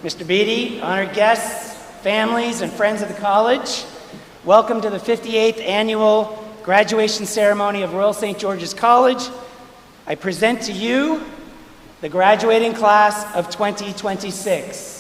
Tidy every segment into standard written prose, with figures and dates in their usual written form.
Mr. Beatty, honored guests, families, and friends of the college, welcome to the 58th annual graduation ceremony of Royal St. George's College. I present to you the graduating class of 2026.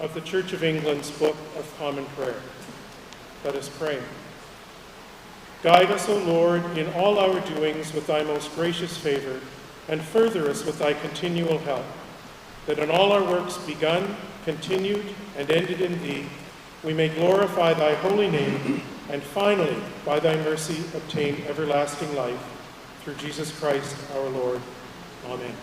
Of the Church of England's Book of Common Prayer. Let us pray. Guide us, O Lord, in all our doings with thy most gracious favor, and further us with thy continual help, that in all our works begun, continued, and ended in thee, we may glorify thy holy name, and finally, by thy mercy, obtain everlasting life. Through Jesus Christ our Lord. Amen.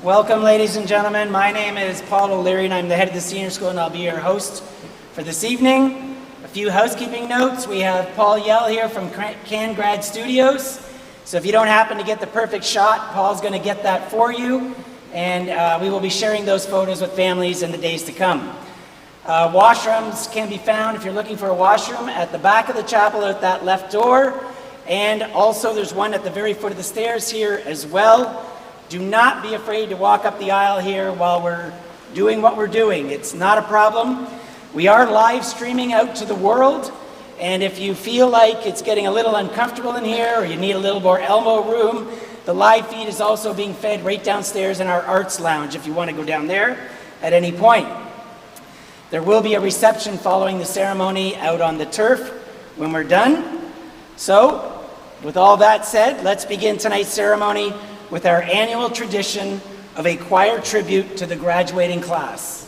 Welcome, ladies and gentlemen. My name is Paul O'Leary, and I'm the head of the senior school, and I'll be your host for this evening. A few housekeeping notes. We have Paul Yell here from CanGrad Studios. So if you don't happen to get the perfect shot, Paul's going to get that for you, and we will be sharing those photos with families in the days to come. Washrooms can be found, if you're looking for a washroom, at the back of the chapel out that left door, and also there's one at the very foot of the stairs here as well. Do not be afraid to walk up the aisle here while we're doing what we're doing. It's not a problem. We are live streaming out to the world, and if you feel like it's getting a little uncomfortable in here or you need a little more elbow room, the live feed is also being fed right downstairs in our arts lounge if you want to go down there at any point. There will be a reception following the ceremony out on the turf when we're done. So, with all that said, let's begin tonight's ceremony with our annual tradition of a choir tribute to the graduating class.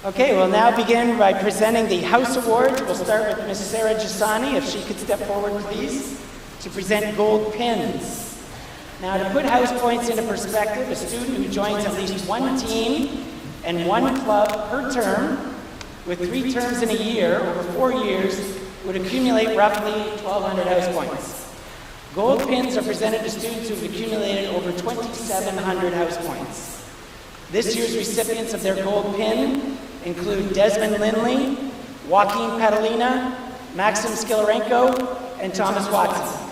Okay, we'll now begin by presenting the House Awards. We'll start with Ms. Sarah Jasani, if she could step forward, please, to present gold pins. Now, to put house points into perspective, a student who joins at least one team and one club per term, with 3 terms in a year, over 4 years, would accumulate roughly 1,200 house points. Gold pins are presented to students who have accumulated over 2,700 house points. This year's recipients of their gold pin include Desmond Lindley, Joaquin Padalina, Maxim Skilarenko, and Thomas Watson.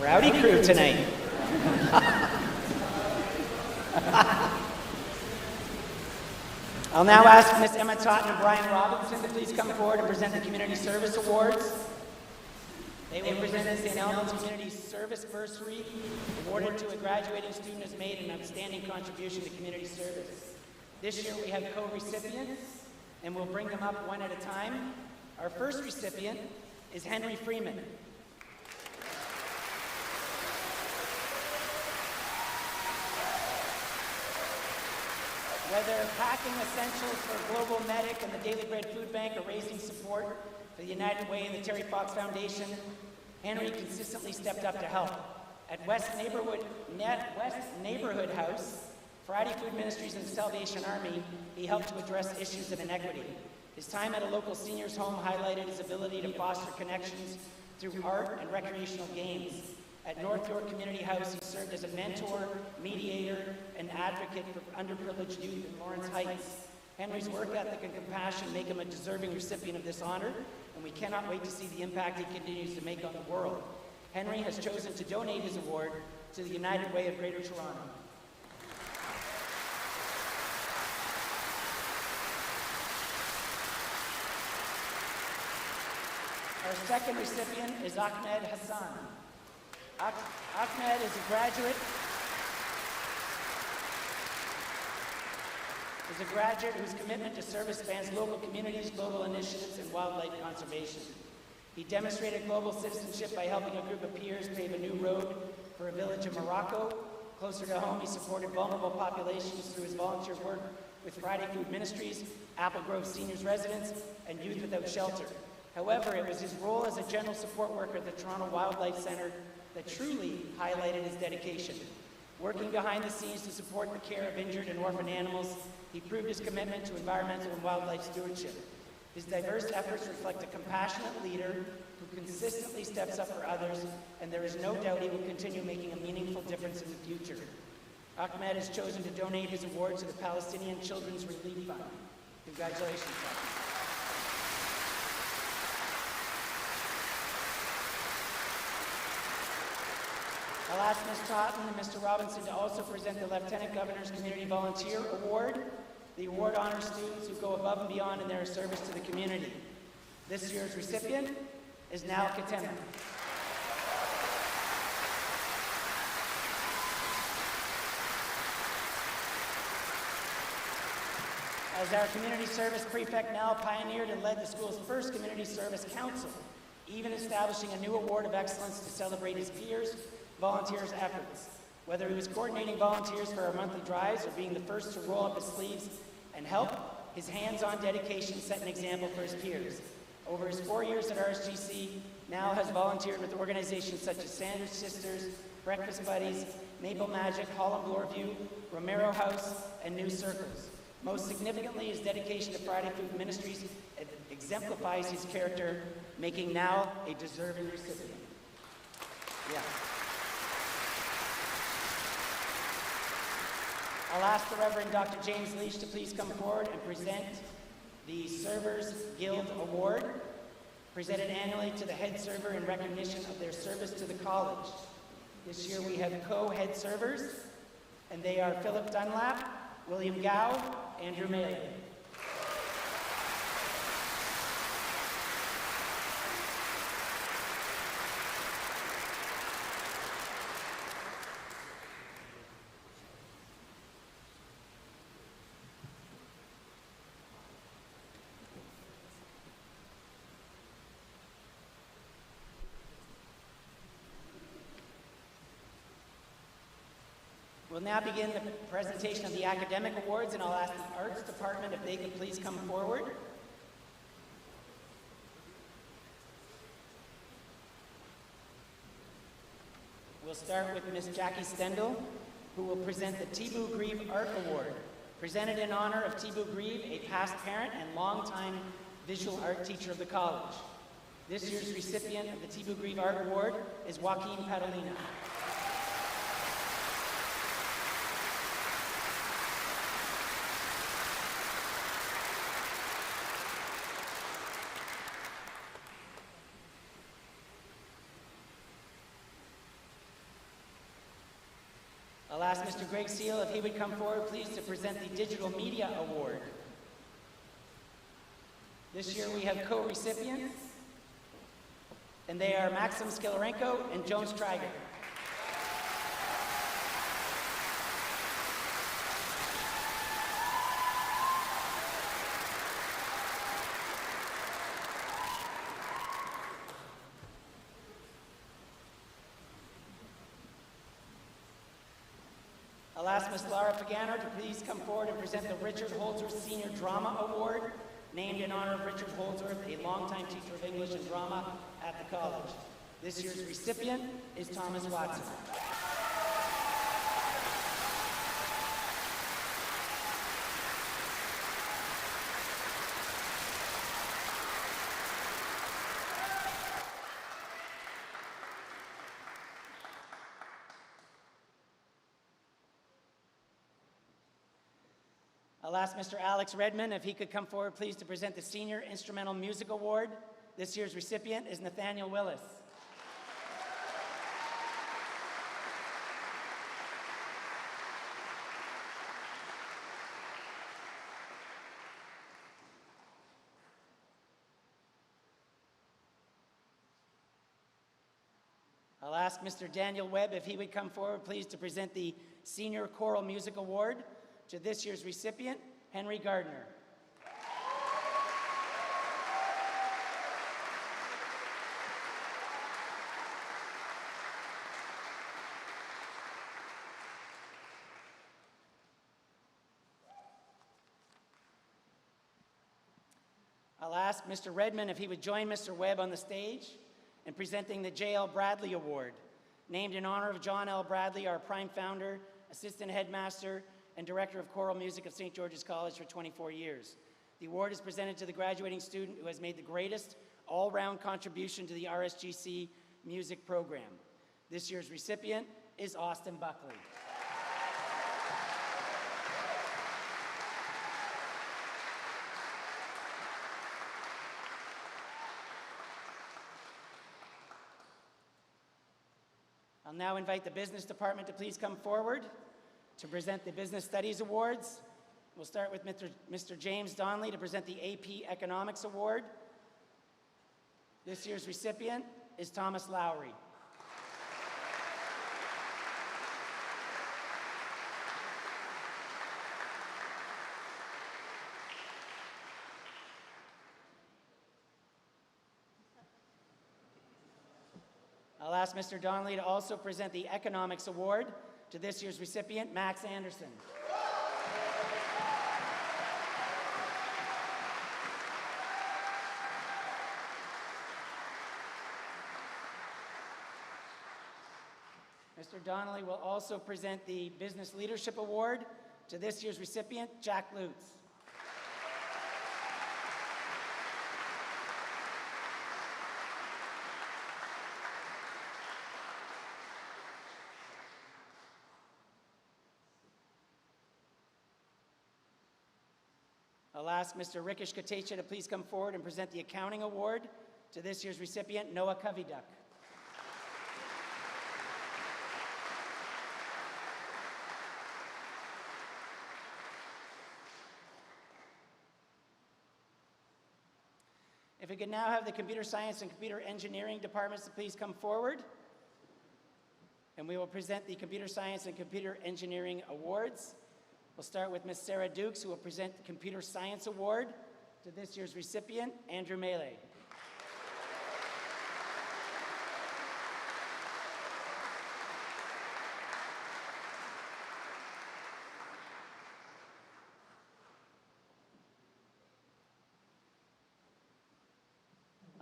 Rowdy crew tonight. I'll now ask Ms. Emma Totten and Brian Robinson to please come forward and present the Community Service Awards. They will present the St. Albans Community Service Bursary, awarded to a graduating student who has made an outstanding contribution to community service. This year we have co-recipients, and we'll bring them up one at a time. Our first recipient is Henry Freeman. Whether packing essentials for Global Medic and the Daily Bread Food Bank or raising support for the United Way and the Terry Fox Foundation, Henry consistently stepped up to help. At West Neighborhood House, Friday Food Ministries and the Salvation Army, he helped to address issues of inequity. His time at a local seniors' home highlighted his ability to foster connections through art and recreational games. At North York Community House, he served as a mentor, mediator, and advocate for underprivileged youth in Lawrence Heights. Henry's work ethic and compassion make him a deserving recipient of this honor, and we cannot wait to see the impact he continues to make on the world. Henry has chosen to donate his award to the United Way of Greater Toronto. Our second recipient is Ahmed Hassan. Ahmed is a graduate whose commitment to service spans local communities, global initiatives, and wildlife conservation. He demonstrated global citizenship by helping a group of peers pave a new road for a village in Morocco. Closer to home, he supported vulnerable populations through his volunteer work with Friday Food Ministries, Apple Grove Seniors Residence, and Youth Without Shelter. However, it was his role as a general support worker at the Toronto Wildlife Centre that truly highlighted his dedication. Working behind the scenes to support the care of injured and orphaned animals, he proved his commitment to environmental and wildlife stewardship. His diverse efforts reflect a compassionate leader who consistently steps up for others, and there is no doubt he will continue making a meaningful difference in the future. Ahmed has chosen to donate his award to the Palestinian Children's Relief Fund. Congratulations, Ahmed. I'll ask Ms. Totten and Mr. Robinson to also present the Lieutenant Governor's Community Volunteer Award. The award honors students who go above and beyond in their service to the community. This year's recipient is Nal Katema. As our community service prefect, Nal pioneered and led the school's first community service council, even establishing a new award of excellence to celebrate his peers' volunteers' efforts. Whether he was coordinating volunteers for our monthly drives or being the first to roll up his sleeves and help, his hands-on dedication set an example for his peers. Over his 4 years at RSGC, Nal has volunteered with organizations such as Sanders Sisters, Breakfast Buddies, Maple Magic, Holland Bloorview, Romero House, and New Circles. Most significantly, his dedication to Friday Food Ministries exemplifies his character, making Nal a deserving recipient. Yeah. I'll ask the Reverend Dr. James Leach to please come forward and present the Servers Guild Award, presented annually to the head server in recognition of their service to the college. This year we have co-head servers, and they are Philip Dunlap, William Gow, Andrew Maley. We'll now begin the presentation of the academic awards, and I'll ask the Arts Department if they could please come forward. We'll start with Ms. Jackie Stendel, who will present the Thibaut Grieve Art Award, presented in honor of Thibaut Grieve, a past parent and longtime visual art teacher of the college. This year's recipient of the Thibaut Grieve Art Award is Joaquin Padalina. I'll ask Mr. Greg Seal if he would come forward, please, to present the Digital Media Award. This year we have co-recipients, and they are Maxim Skilarenko and Jones Triger. I'll ask Ms. Laura Pagano to please come forward and present the Richard Holdsworth Senior Drama Award, named in honor of Richard Holdsworth, a longtime teacher of English and drama at the college. This year's recipient is Thomas Watson. I'll ask Mr. Alex Redmond if he could come forward, please, to present the Senior Instrumental Music Award. This year's recipient is Nathaniel Willis. I'll ask Mr. Daniel Webb if he would come forward, please, to present the Senior Choral Music Award to this year's recipient, Henry Gardner. I'll ask Mr. Redmond if he would join Mr. Webb on the stage in presenting the J.L. Bradley Award, named in honor of John L. Bradley, our prime founder, assistant headmaster, and director of choral music of St. George's College for 24 years. The award is presented to the graduating student who has made the greatest all-round contribution to the RSGC music program. This year's recipient is Austin Buckley. I'll now invite the business department to please come forward to present the Business Studies Awards. We'll start with Mr. James Donnelly to present the AP Economics Award. This year's recipient is Thomas Lowry. I'll ask Mr. Donnelly to also present the Economics Award to this year's recipient, Max Anderson. Mr. Donnelly will also present the Business Leadership Award to this year's recipient, Jack Lutz. I'll ask Mr. Rikesh Katecha to please come forward and present the Accounting Award to this year's recipient, Noah Koviduk. If we could now have the Computer Science and Computer Engineering departments to please come forward, and we will present the Computer Science and Computer Engineering Awards. We'll start with Ms. Sarah Dukes, who will present the Computer Science Award to this year's recipient, Andrew Melee.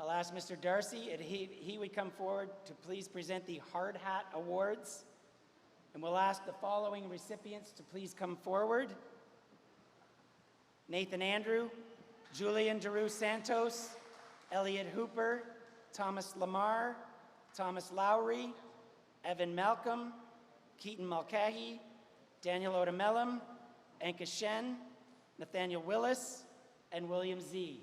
I'll ask Mr. Darcy if he would come forward to please present the Hard Hat Awards. And we'll ask the following recipients to please come forward: Nathan Andrew, Julian Daru Santos, Elliot Hooper, Thomas Lamar, Thomas Lowry, Evan Malcolm, Keaton Mulcahy, Daniel Otamelum, Anka Shen, Nathaniel Willis, and William Z.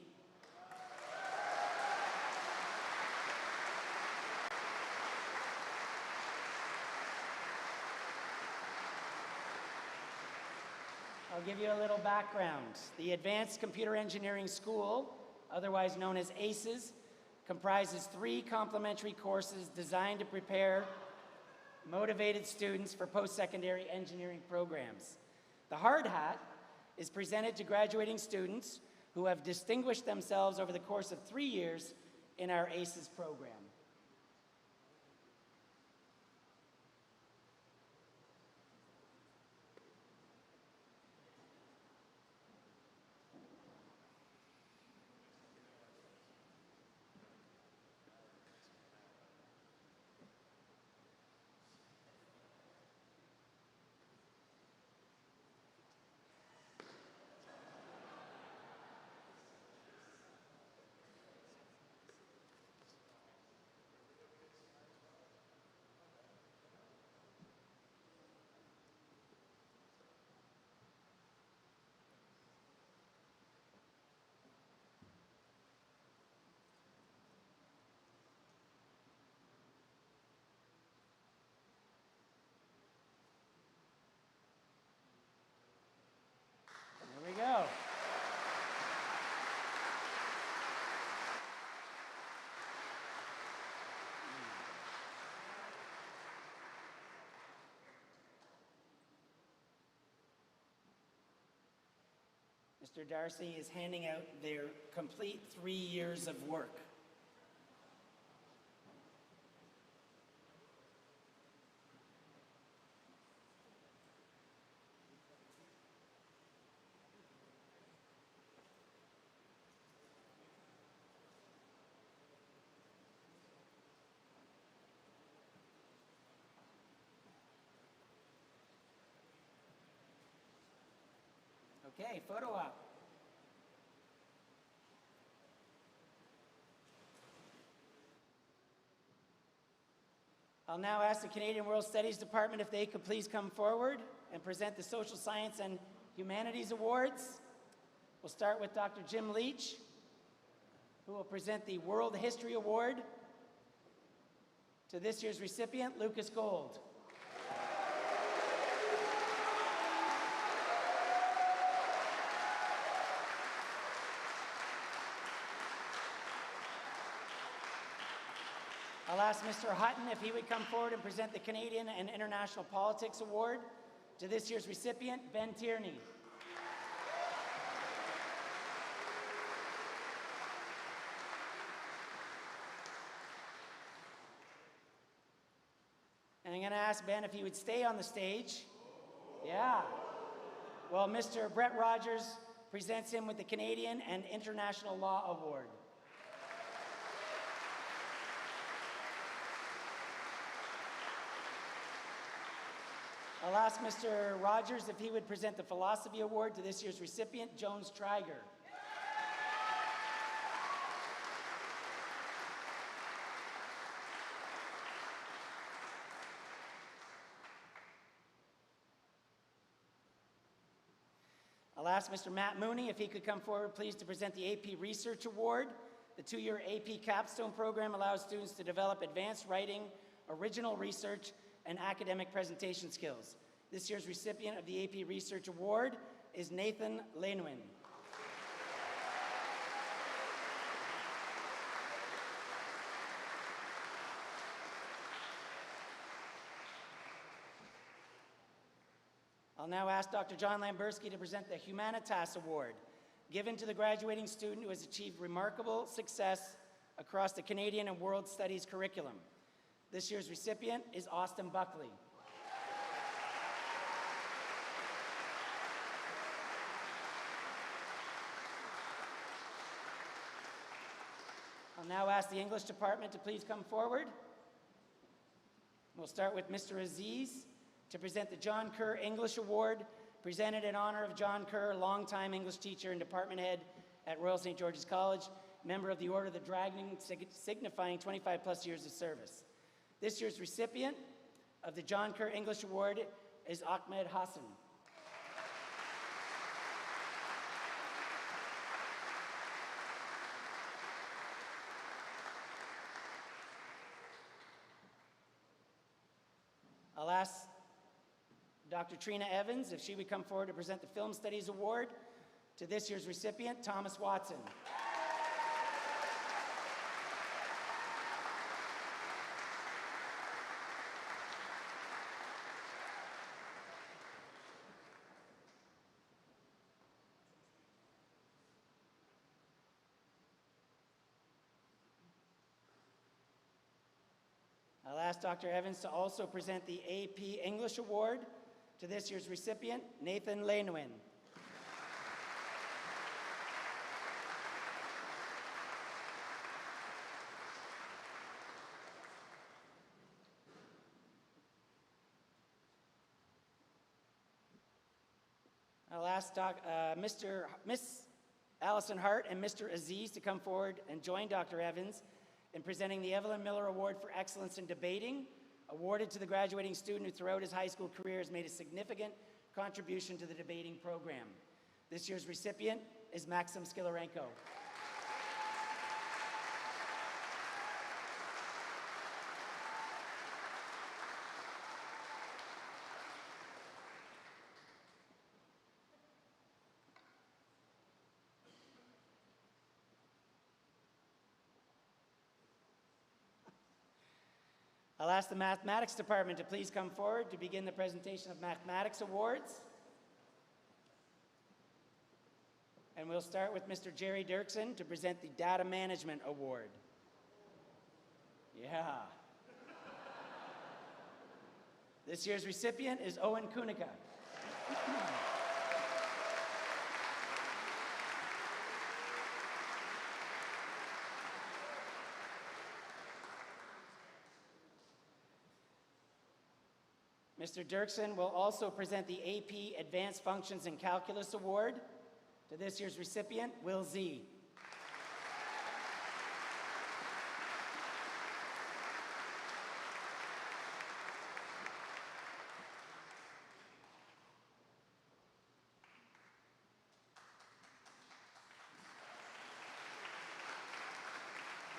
I'll give you a little background. The Advanced Computer Engineering School, otherwise known as ACES, comprises 3 complementary courses designed to prepare motivated students for post-secondary engineering programs. The Hard Hat is presented to graduating students who have distinguished themselves over the course of 3 years in our ACES program. There we go. Mr. Darcy is handing out their complete 3 years of work. Okay, photo op. I'll now ask the Canadian World Studies Department if they could please come forward and present the Social Science and Humanities Awards. We'll start with Dr. Jim Leach, who will present the World History Award to this year's recipient, Lucas Gold. I'll ask Mr. Hutton if he would come forward and present the Canadian and International Politics Award to this year's recipient, Ben Tierney. And I'm going to ask Ben if he would stay on the stage. Yeah. Well, Mr. Brett Rogers presents him with the Canadian and International Law Award. I'll ask Mr. Rogers if he would present the Philosophy Award to this year's recipient, Jones Triger. I'll ask Mr. Matt Mooney if he could come forward, please, to present the AP Research Award. The 2-year AP Capstone program allows students to develop advanced writing, original research, and academic presentation skills. This year's recipient of the AP Research Award is Nathan Lanewin. I'll now ask Dr. John Lamberski to present the Humanitas Award, given to the graduating student who has achieved remarkable success across the Canadian and World Studies curriculum. This year's recipient is Austin Buckley. I'll I'll now ask the English department to please come forward. We'll start with Mr. Aziz to present the John Kerr English Award, presented in honor of John Kerr, longtime English teacher and department head at Royal St. George's College, member of the Order of the Dragon, signifying 25 plus years of service. This year's recipient of the John Kerr English Award is Ahmed Hassan. I'll ask Dr. Trina Evans if she would come forward to present the Film Studies Award to this year's recipient, Thomas Watson. I'll ask Dr. Evans to also present the AP English Award to this year's recipient, Nathan Leinwin. I'll ask Miss Allison Hart and Mr. Aziz to come forward and join Dr. Evans in presenting the Evelyn Miller Award for Excellence in Debating, awarded to the graduating student who throughout his high school career has made a significant contribution to the debating program. This year's recipient is Maxim Skilarenko. I'll ask the Mathematics Department to please come forward to begin the presentation of Mathematics Awards. And we'll start with Mr. Jerry Dirksen to present the Data Management Award. Yeah. This year's recipient is Owen Kunika. Mr. Dirksen will also present the AP Advanced Functions in Calculus Award to this year's recipient, Will Z.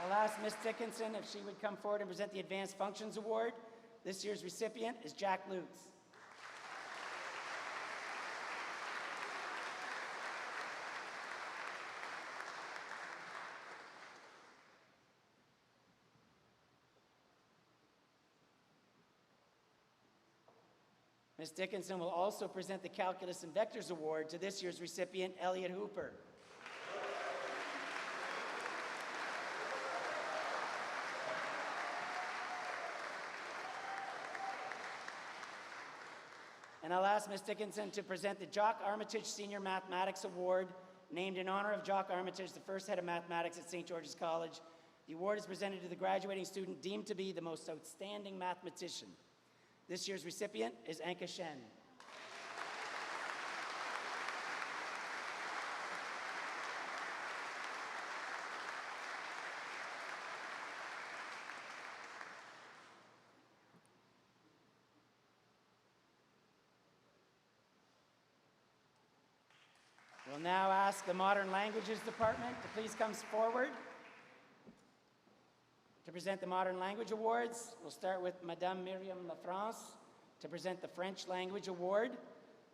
I'll ask Ms. Dickinson if she would come forward and present the Advanced Functions Award. This year's recipient is Jack Lutz. Ms. Dickinson will also present the Calculus and Vectors Award to this year's recipient, Elliot Hooper. And I'll ask Ms. Dickinson to present the Jock Armitage Senior Mathematics Award, named in honor of Jock Armitage, the first head of mathematics at St. George's College. The award is presented to the graduating student deemed to be the most outstanding mathematician. This year's recipient is Anka Shen. We'll now ask the Modern Languages Department to please come forward to present the Modern Language Awards. We'll start with Madame Myriam Lafrance to present the French Language Award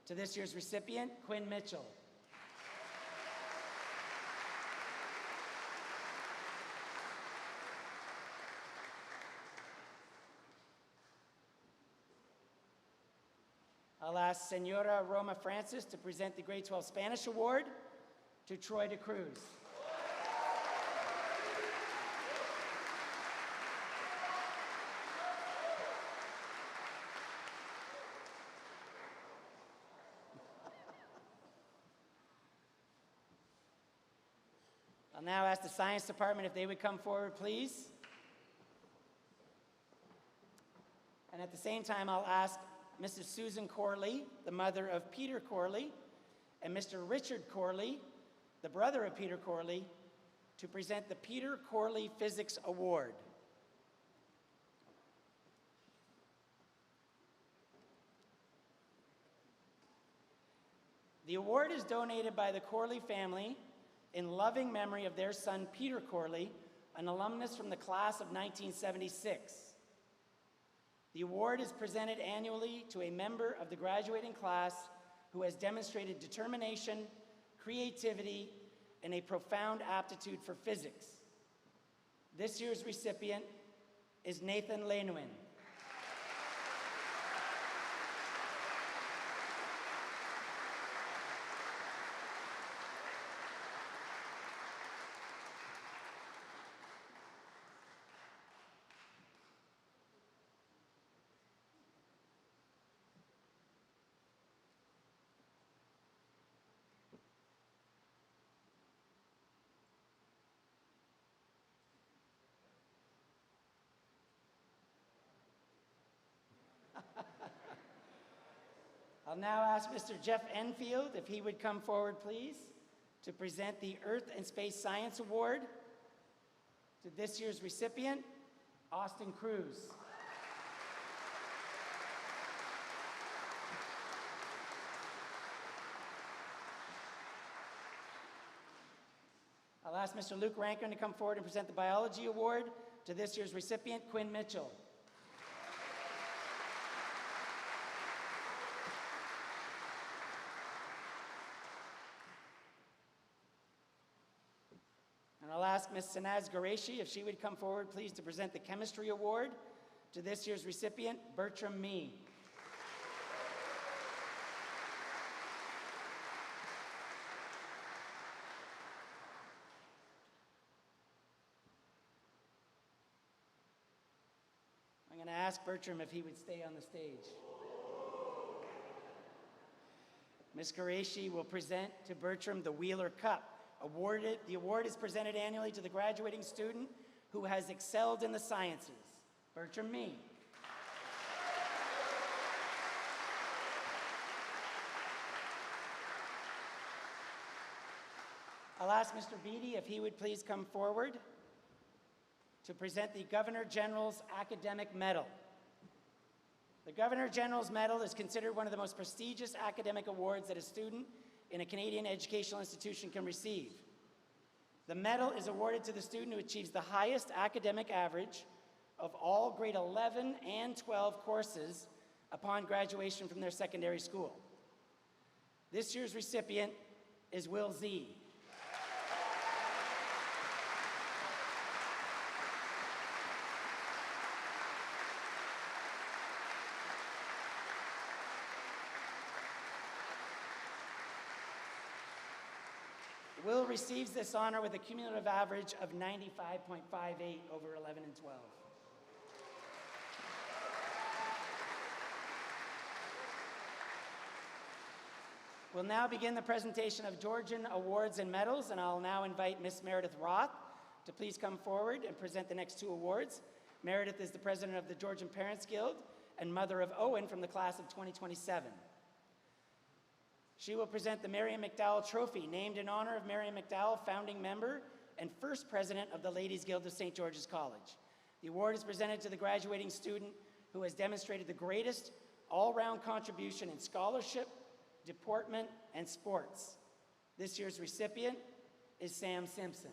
to this year's recipient, Quinn Mitchell. I'll ask Senora Roma Francis to present the Grade 12 Spanish Award to Troy de Cruz. I'll I'll now ask the Science Department if they would come forward, please. And at the same time, I'll ask Mrs. Susan Corley, the mother of Peter Corley, and Mr. Richard Corley, the brother of Peter Corley, to present the Peter Corley Physics Award. The award is donated by the Corley family in loving memory of their son, Peter Corley, an alumnus from the class of 1976. The award is presented annually to a member of the graduating class who has demonstrated determination, creativity, and a profound aptitude for physics. This year's recipient is Nathan Leinwin. I'll now ask Mr. Jeff Enfield if he would come forward, please, to present the Earth and Space Science Award to this year's recipient, Austin Cruz. I'll ask Mr. Luke Rankin to come forward and present the Biology Award to this year's recipient, Quinn Mitchell. And I'll ask Ms. Sanaz Qureshi if she would come forward, please, to present the Chemistry Award to this year's recipient, Bertram Mee. I'm going to ask Bertram if he would stay on the stage. Ms. Qureshi will present to Bertram the Wheeler Cup. The award is presented annually to the graduating student who has excelled in the sciences. Bertram Mee. I'll ask Mr. Beatty if he would please come forward to present the Governor General's Academic Medal. The Governor General's Medal is considered one of the most prestigious academic awards that a student in a Canadian educational institution can receive. The medal is awarded to the student who achieves the highest academic average of all grade 11 and 12 courses upon graduation from their secondary school. This year's recipient is Will Z. Will receives this honor with a cumulative average of 95.58 over 11 and 12. We'll now begin the presentation of Georgian awards and medals, and I'll now invite Miss Meredith Roth to please come forward and present the next two awards. Meredith is the president of the Georgian Parents Guild and mother of Owen from the class of 2027. She will present the Marion McDowell Trophy, named in honor of Marion McDowell, founding member and first president of the Ladies Guild of St. George's College. The award is presented to the graduating student who has demonstrated the greatest all-round contribution in scholarship, deportment, and sports. This year's recipient is Sam Simpson.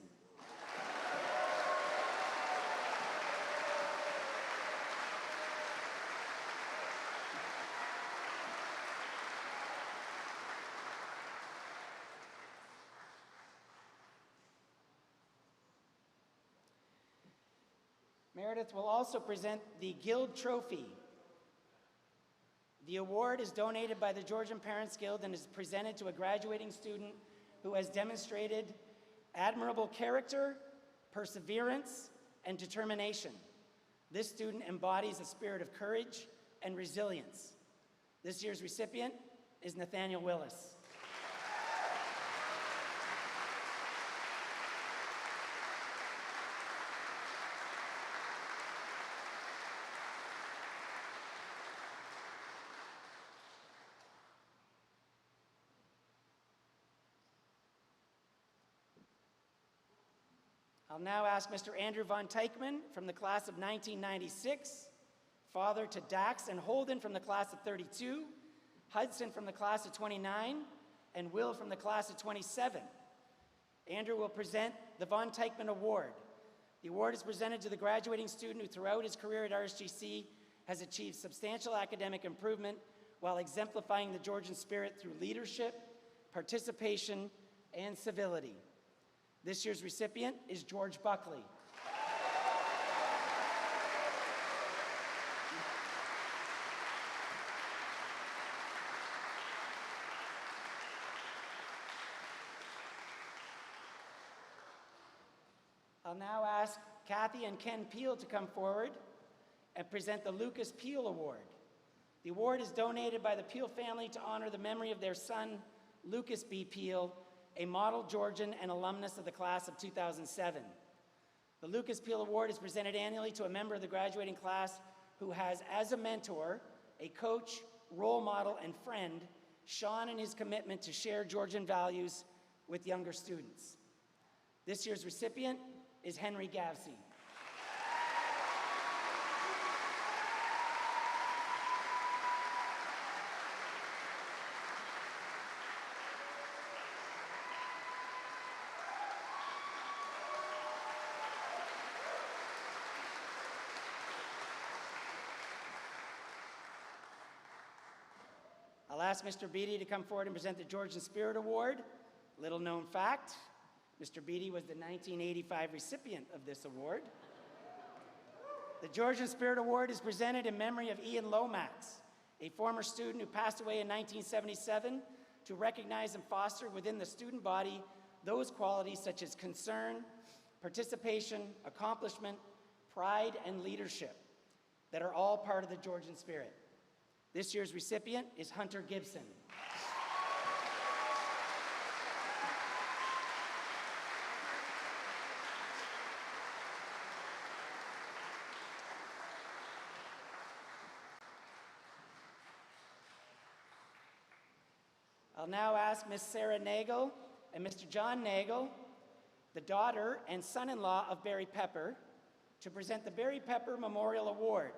Meredith will also present the Guild Trophy. The award is donated by the Georgian Parents Guild and is presented to a graduating student who has demonstrated admirable character, perseverance, and determination. This student embodies a spirit of courage and resilience. This year's recipient is Nathaniel Willis. I'll now ask Mr. Andrew Von Teichman from the class of 1996, father to Dax and Holden from the class of 32, Hudson from the class of 29, and Will from the class of 27. Andrew will present the Von Teichman Award. The award is presented to the graduating student who throughout his career at RSGC has achieved substantial academic improvement while exemplifying the Georgian spirit through leadership, participation, and civility. This year's recipient is George Buckley. I'll now ask Kathy and Ken Peel to come forward and present the Lucas Peel Award. The award is donated by the Peel family to honor the memory of their son, Lucas B. Peel, a model Georgian and alumnus of the class of 2007. The Lucas Peel Award is presented annually to a member of the graduating class who has, as a mentor, a coach, role model, and friend, shone in his commitment to share Georgian values with younger students. This year's recipient is Henry Gavsey. I'll ask Mr. Beatty to come forward and present the Georgian Spirit Award. Little known fact, Mr. Beatty was the 1985 recipient of this award. The Georgian Spirit Award is presented in memory of Ian Lomax, a former student who passed away in 1977, to recognize and foster within the student body those qualities such as concern, participation, accomplishment, pride, and leadership that are all part of the Georgian spirit. This year's recipient is Hunter Gibson. I'll now ask Ms. Sarah Nagel and Mr. John Nagel, the daughter and son-in-law of Barry Pepper, to present the Barry Pepper Memorial Award.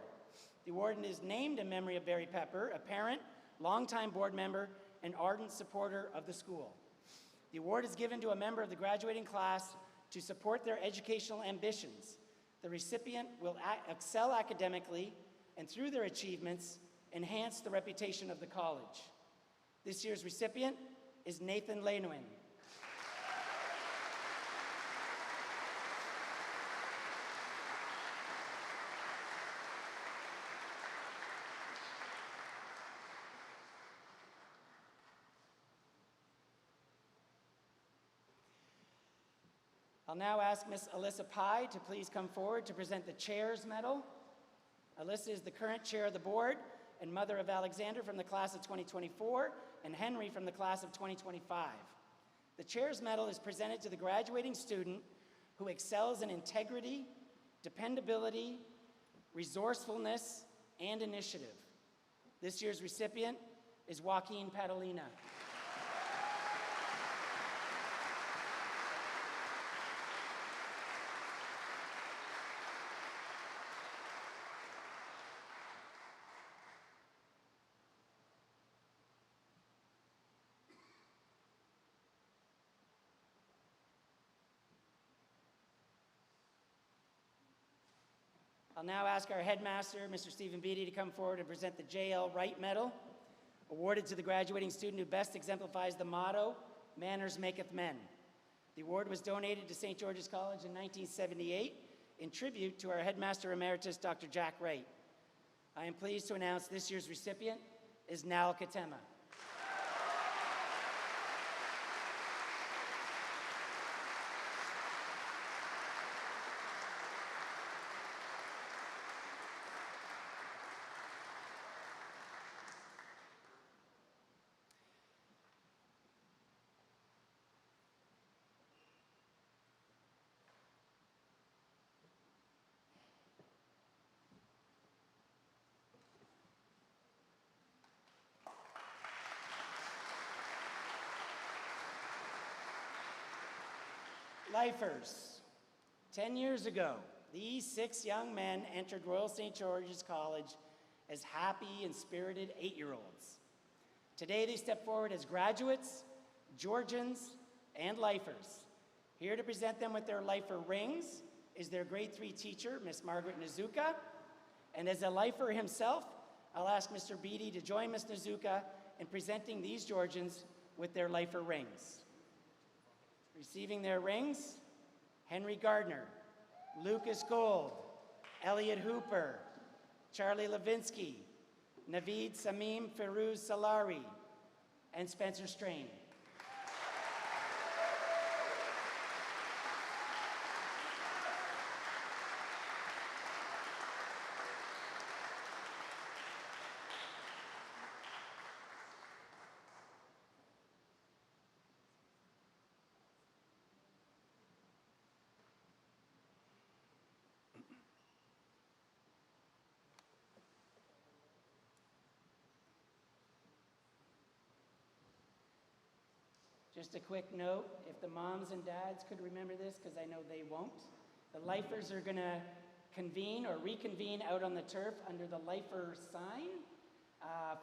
The award is named in memory of Barry Pepper, a parent, longtime board member, and ardent supporter of the school. The award is given to a member of the graduating class to support their educational ambitions. The recipient will excel academically and through their achievements, enhance the reputation of the college. This year's recipient is Nathan Leinwin. I'll now ask Ms. Alyssa Pye to please come forward to present the Chair's Medal. Alyssa is the current chair of the board and mother of Alexander from the class of 2024 and Henry from the class of 2025. The Chair's Medal is presented to the graduating student who excels in integrity, dependability, resourcefulness, and initiative. This year's recipient is Joaquin Padalina. I'll now ask our headmaster, Mr. Stephen Beatty, to come forward and present the J.L. Wright Medal, awarded to the graduating student who best exemplifies the motto, "Manners maketh men." The award was donated to St. George's College in 1978 in tribute to our headmaster emeritus, Dr. Jack Wright. I am pleased to announce this year's recipient is Nal Katema. Lifers, 10 years ago, these 6 young men entered Royal St. George's College as happy and spirited 8-year-olds. Today, they step forward as graduates, Georgians, and lifers. Here to present them with their lifer rings is their grade 3 teacher, Miss Margaret Nizuka. And as a lifer himself, I'll ask Mr. Beatty to join Ms. Nizuka in presenting these Georgians with their lifer rings. Receiving their rings, Henry Gardner, Lucas Gold, Elliot Hooper, Charlie Levinsky, Naveed Samim Ferouz Salari, and Spencer Strain. Just a quick note, if the moms and dads could remember this, because I know they won't, the lifers are going to convene or reconvene out on the turf under the lifer sign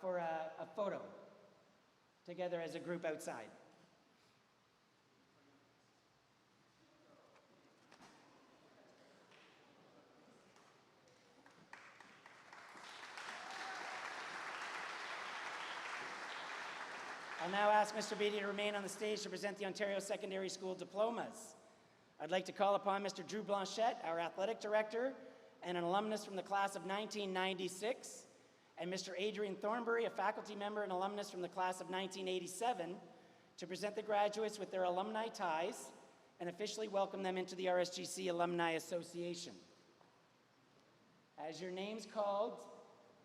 for a photo together as a group outside. I'll now ask Mr. Beatty to remain on the stage to present the Ontario Secondary School diplomas. I'd like to call upon Mr. Drew Blanchette, our athletic director, and an alumnus from the class of 1996, and Mr. Adrian Thornbury, a faculty member and alumnus from the class of 1987, to present the graduates with their alumni ties and officially welcome them into the RSGC Alumni Association. As your name's called,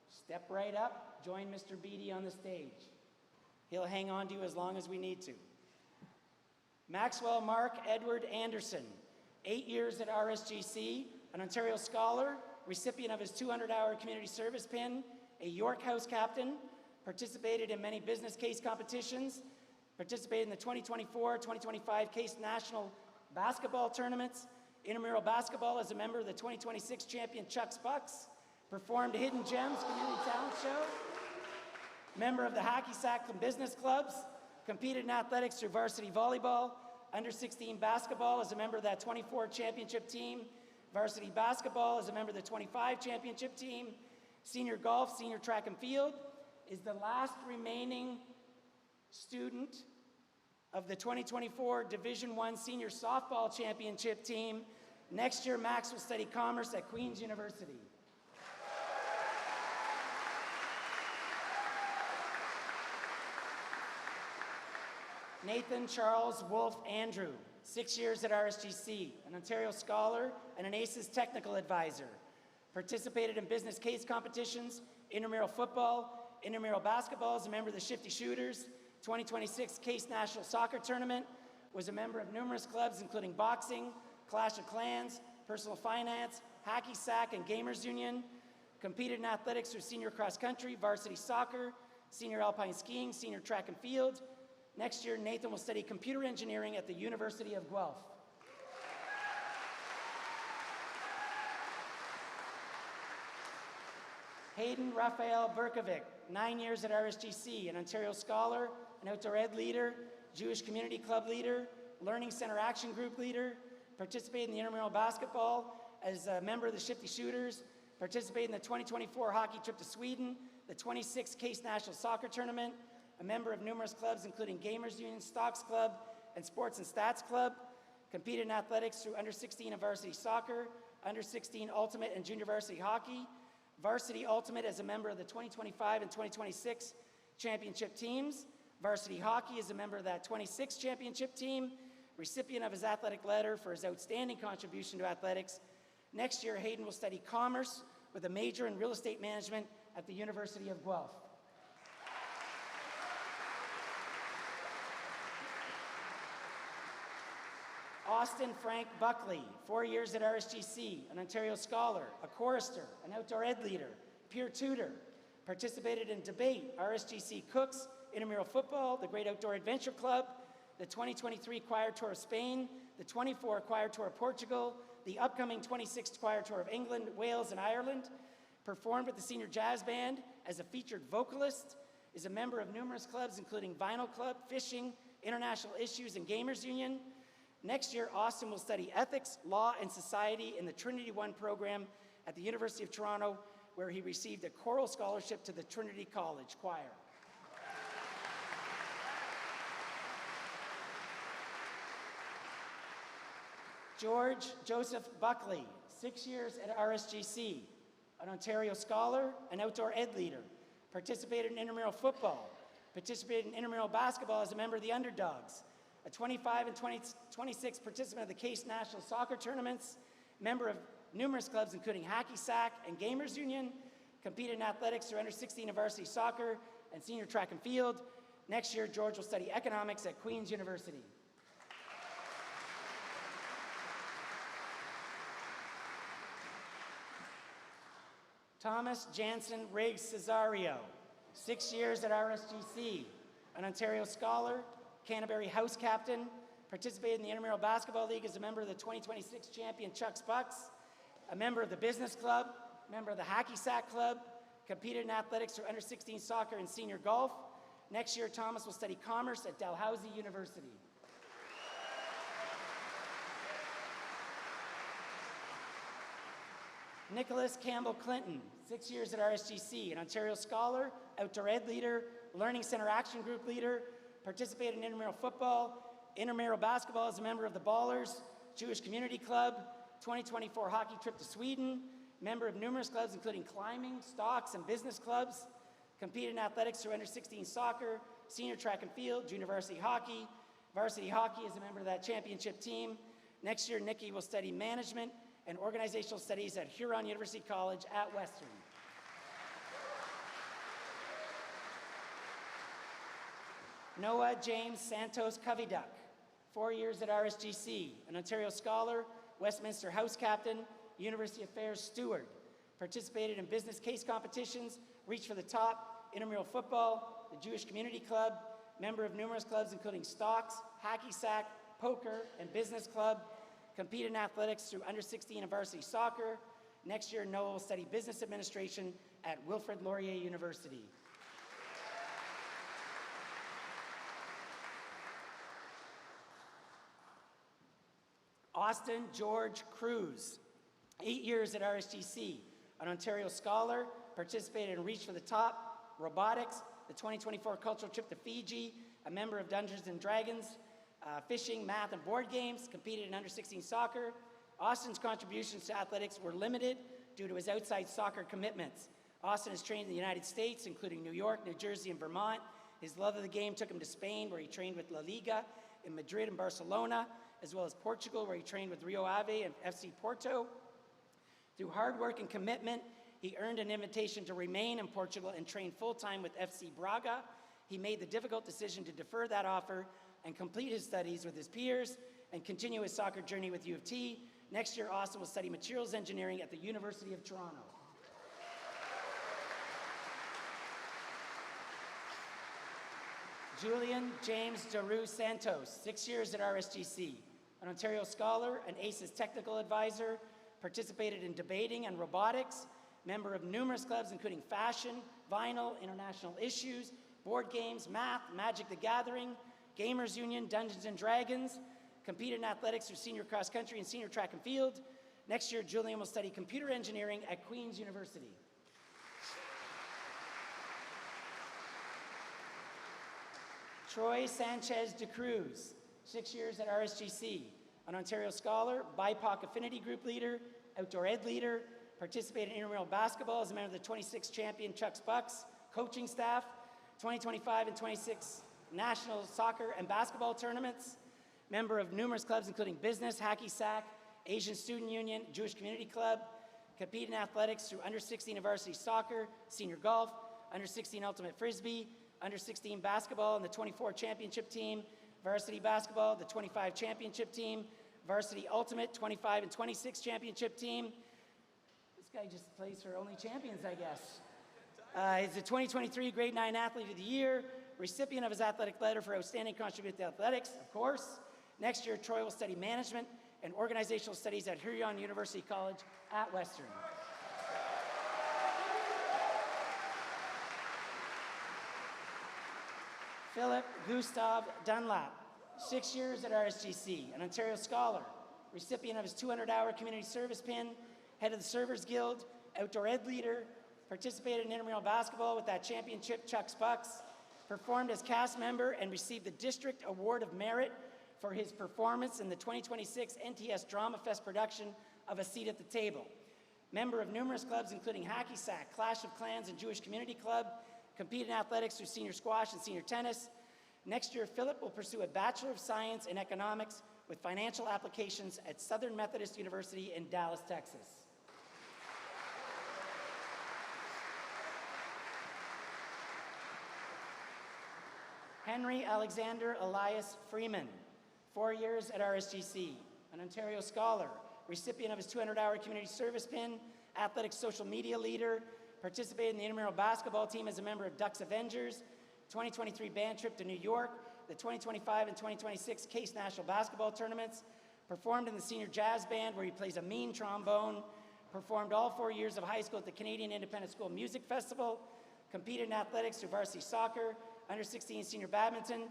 step right up, join Mr. Beatty on the stage. He'll hang on to you as long as we need to. Maxwell Mark Edward Anderson, 8 years at RSGC, an Ontario Scholar, recipient of his 200-hour community service pin, a York House captain, participated in many business case competitions, participated in the 2024-2025 Case National Basketball Tournaments, intramural basketball as a member of the 2026 champion Chuck's Bucks, performed Hidden Gems Community Talent Show, member of the Hacky Sack Business Clubs, competed in athletics through varsity volleyball, under 16 basketball as a member of that 24 championship team, varsity basketball as a member of the 25 championship team, senior golf, senior track and field, is the last remaining student of the 2024 Division I Senior Softball Championship team. Next year, Max will study commerce at Queen's University. Nathan Charles Wolf Andrew, 6 years at RSGC, an Ontario Scholar and an ACES Technical Advisor. Participated in business case competitions, intramural football, intramural basketball as a member of the Shifty Shooters, 2026 Case National Soccer Tournament, was a member of numerous clubs including boxing, Clash of Clans, personal finance, hacky sack, and Gamers Union. Competed in athletics through senior cross country, varsity soccer, senior alpine skiing, senior track and field. Next year, Nathan will study computer engineering at the University of Guelph. Hayden Raphael Berkovic, 9 years at RSGC, an Ontario Scholar, an outdoor ed leader, Jewish Community Club leader, Learning Center Action Group leader, participated in the intramural basketball as a member of the Shifty Shooters, participated in the 2024 hockey trip to Sweden, the 26th Case National Soccer Tournament, a member of numerous clubs including Gamers Union, Stocks Club, and Sports and Stats Club, competed in athletics through under 16 and varsity soccer, under 16 ultimate and junior varsity hockey, varsity ultimate as a member of the 2025 and 2026 championship teams, varsity hockey as a member of that 26 championship team, recipient of his athletic letter for his outstanding contribution to athletics. Next year, Hayden will study commerce with a major in real estate management at the University of Guelph. Austin Frank Buckley, 4 years at RSGC, an Ontario Scholar, a chorister, an outdoor ed leader, peer tutor, participated in debate, RSGC Cooks, intramural football, the Great Outdoor Adventure Club, the 2023 Choir Tour of Spain, the 24 Choir Tour of Portugal, the upcoming 26th Choir Tour of England, Wales, and Ireland, performed with the Senior Jazz Band as a featured vocalist, is a member of numerous clubs including Vinyl Club, Fishing, International Issues, and Gamers Union. Next year, Austin will study ethics, law, and society in the Trinity One program at the University of Toronto, where he received a choral scholarship to the Trinity College Choir. George Joseph Buckley, 6 years at RSGC, an Ontario scholar, an outdoor ed leader, participated in intramural football, participated in intramural basketball as a member of the Underdogs, a 25 and 26 participant of the Case National Soccer Tournaments, member of numerous clubs including Hacky Sack and Gamers Union, competed in athletics through under-16 and varsity soccer and senior track and field. Next year, George will study economics at Queen's University. Thomas Jansen Riggs Cesario, 6 years at RSGC, an Ontario scholar, Canterbury House captain, participated in the Intramural Basketball League as a member of the 2026 champion Chucks Bucks, a member of the Business Club, member of the Hacky Sack Club, competed in athletics through under-16 soccer and senior golf. Next year, Thomas will study commerce at Dalhousie University. Nicholas Campbell Clinton, 6 years at RSGC, an Ontario scholar, outdoor ed leader, Learning Center Action Group leader, participated in intramural football, intramural basketball as a member of the Ballers, Jewish Community Club, 2024 hockey trip to Sweden, member of numerous clubs including climbing, stocks, and business clubs, competed in athletics through under-16 soccer, senior track and field, junior varsity hockey as a member of that championship team. Next year, Nikki will study management and organizational studies at Huron University College at Western. Noah James Santos Coviduck, 4 years at RSGC, an Ontario scholar, Westminster House captain, University Affairs steward, participated in business case competitions, reached for the top, intramural football, the Jewish Community Club, member of numerous clubs including Stocks, Hacky Sack, Poker, and Business Club, competed in athletics through under-16 and varsity soccer. Next year, Noah will study business administration at Wilfrid Laurier University. Austin George Cruz, 8 years at RSGC, an Ontario scholar, participated in Reach for the Top, robotics, the 2024 cultural trip to Fiji, a member of Dungeons and Dragons, fishing, math, and board games, competed in under-16 soccer. Austin's contributions to athletics were limited due to his outside soccer commitments. Austin has trained in the United States, including New York, New Jersey, and Vermont. His love of the game took him to Spain, where he trained with La Liga, in Madrid and Barcelona, as well as Portugal, where he trained with Rio Ave and FC Porto. Through hard work and commitment, he earned an invitation to remain in Portugal and train full-time with FC Braga. He made the difficult decision to defer that offer and complete his studies with his peers and continue his soccer journey with U of T. Next year, Austin will study materials engineering at the University of Toronto. Julian James Daru Santos, 6 years at RSGC, an Ontario scholar, an ACES technical advisor, participated in debating and robotics, member of numerous clubs including fashion, vinyl, international issues, board games, math, Magic the Gathering, Gamers Union, Dungeons and Dragons, competed in athletics through senior cross country and senior track and field. Next year, Julian will study computer engineering at Queen's University. Troy Sanchez de Cruz, 6 years at RSGC, an Ontario scholar, BIPOC affinity group leader, outdoor ed leader, participated in intramural basketball as a member of the 26 champion Chucks Bucks coaching staff, 2025 and 26 national soccer and basketball tournaments, member of numerous clubs including Business, Hacky Sack, Asian Student Union, Jewish Community Club, competed in athletics through under-16 and varsity soccer, senior golf, under-16 ultimate frisbee, under-16 basketball and the 24 championship team, varsity basketball, the 25 championship team, varsity ultimate 25 and 26 championship team. This guy just plays for only champions, I guess. He's the 2023 Grade 9 Athlete of the Year, recipient of his athletic letter for outstanding contribution to athletics, of course. Next year, Troy will study management and Organizational Studies at Huron University College at Western. Philip Gustav Dunlap, 6 years at RSGC, an Ontario Scholar, recipient of his 200-hour community service pin, head of the Servers Guild, outdoor ed leader, participated in intramural basketball with that championship Chuck's Bucks, performed as cast member and received the District Award of Merit for his performance in the 2026 NTS Drama Fest production of A Seat at the Table. Member of numerous clubs including Hacky Sack, Clash of Clans, and Jewish Community Club, competed in athletics through senior squash and senior tennis. Next year, Philip will pursue a Bachelor of Science in Economics with financial applications at Southern Methodist University in Dallas, Texas. Henry Alexander Elias Freeman, 4 years at RSGC, an Ontario Scholar, recipient of his 200-hour community service pin, athletics social media leader, participated in the intramural basketball team as a member of Ducks Avengers, 2023 band trip to New York, the 2025 and 2026 Case National Basketball Tournaments, performed in the senior jazz band where he plays a mean trombone, performed all 4 years of high school at the Canadian Independent School Music Festival, competed in athletics through varsity soccer, under-16 senior badminton,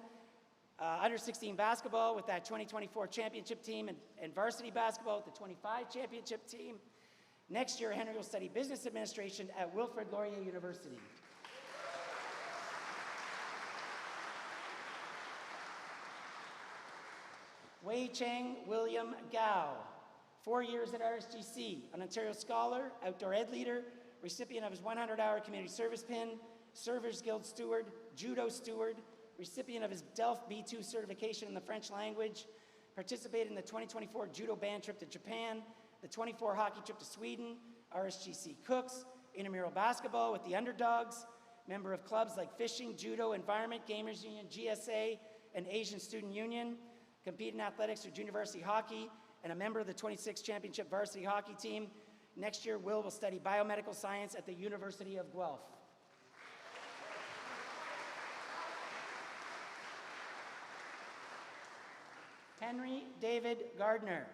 under-16 basketball with that 2024 championship team, and varsity basketball with the 25 championship team. Next year, Henry will study business administration at Wilfrid Laurier University. Wei Cheng William Gao, 4 years at RSGC, an Ontario Scholar, outdoor ed leader, recipient of his 100-hour community service pin, Servers Guild steward, judo steward, recipient of his DELF B2 certification in the French language, participated in the 2024 judo band trip to Japan, the 24 hockey trip to Sweden, RSGC Cooks, intramural basketball with the Underdogs, member of clubs like Fishing, Judo, Environment, Gamers Union, GSA, and Asian Student Union, competed in athletics through junior varsity hockey, and a member of the 26 championship varsity hockey team. Next year, Will study biomedical science at the University of Guelph. Henry David Gardner,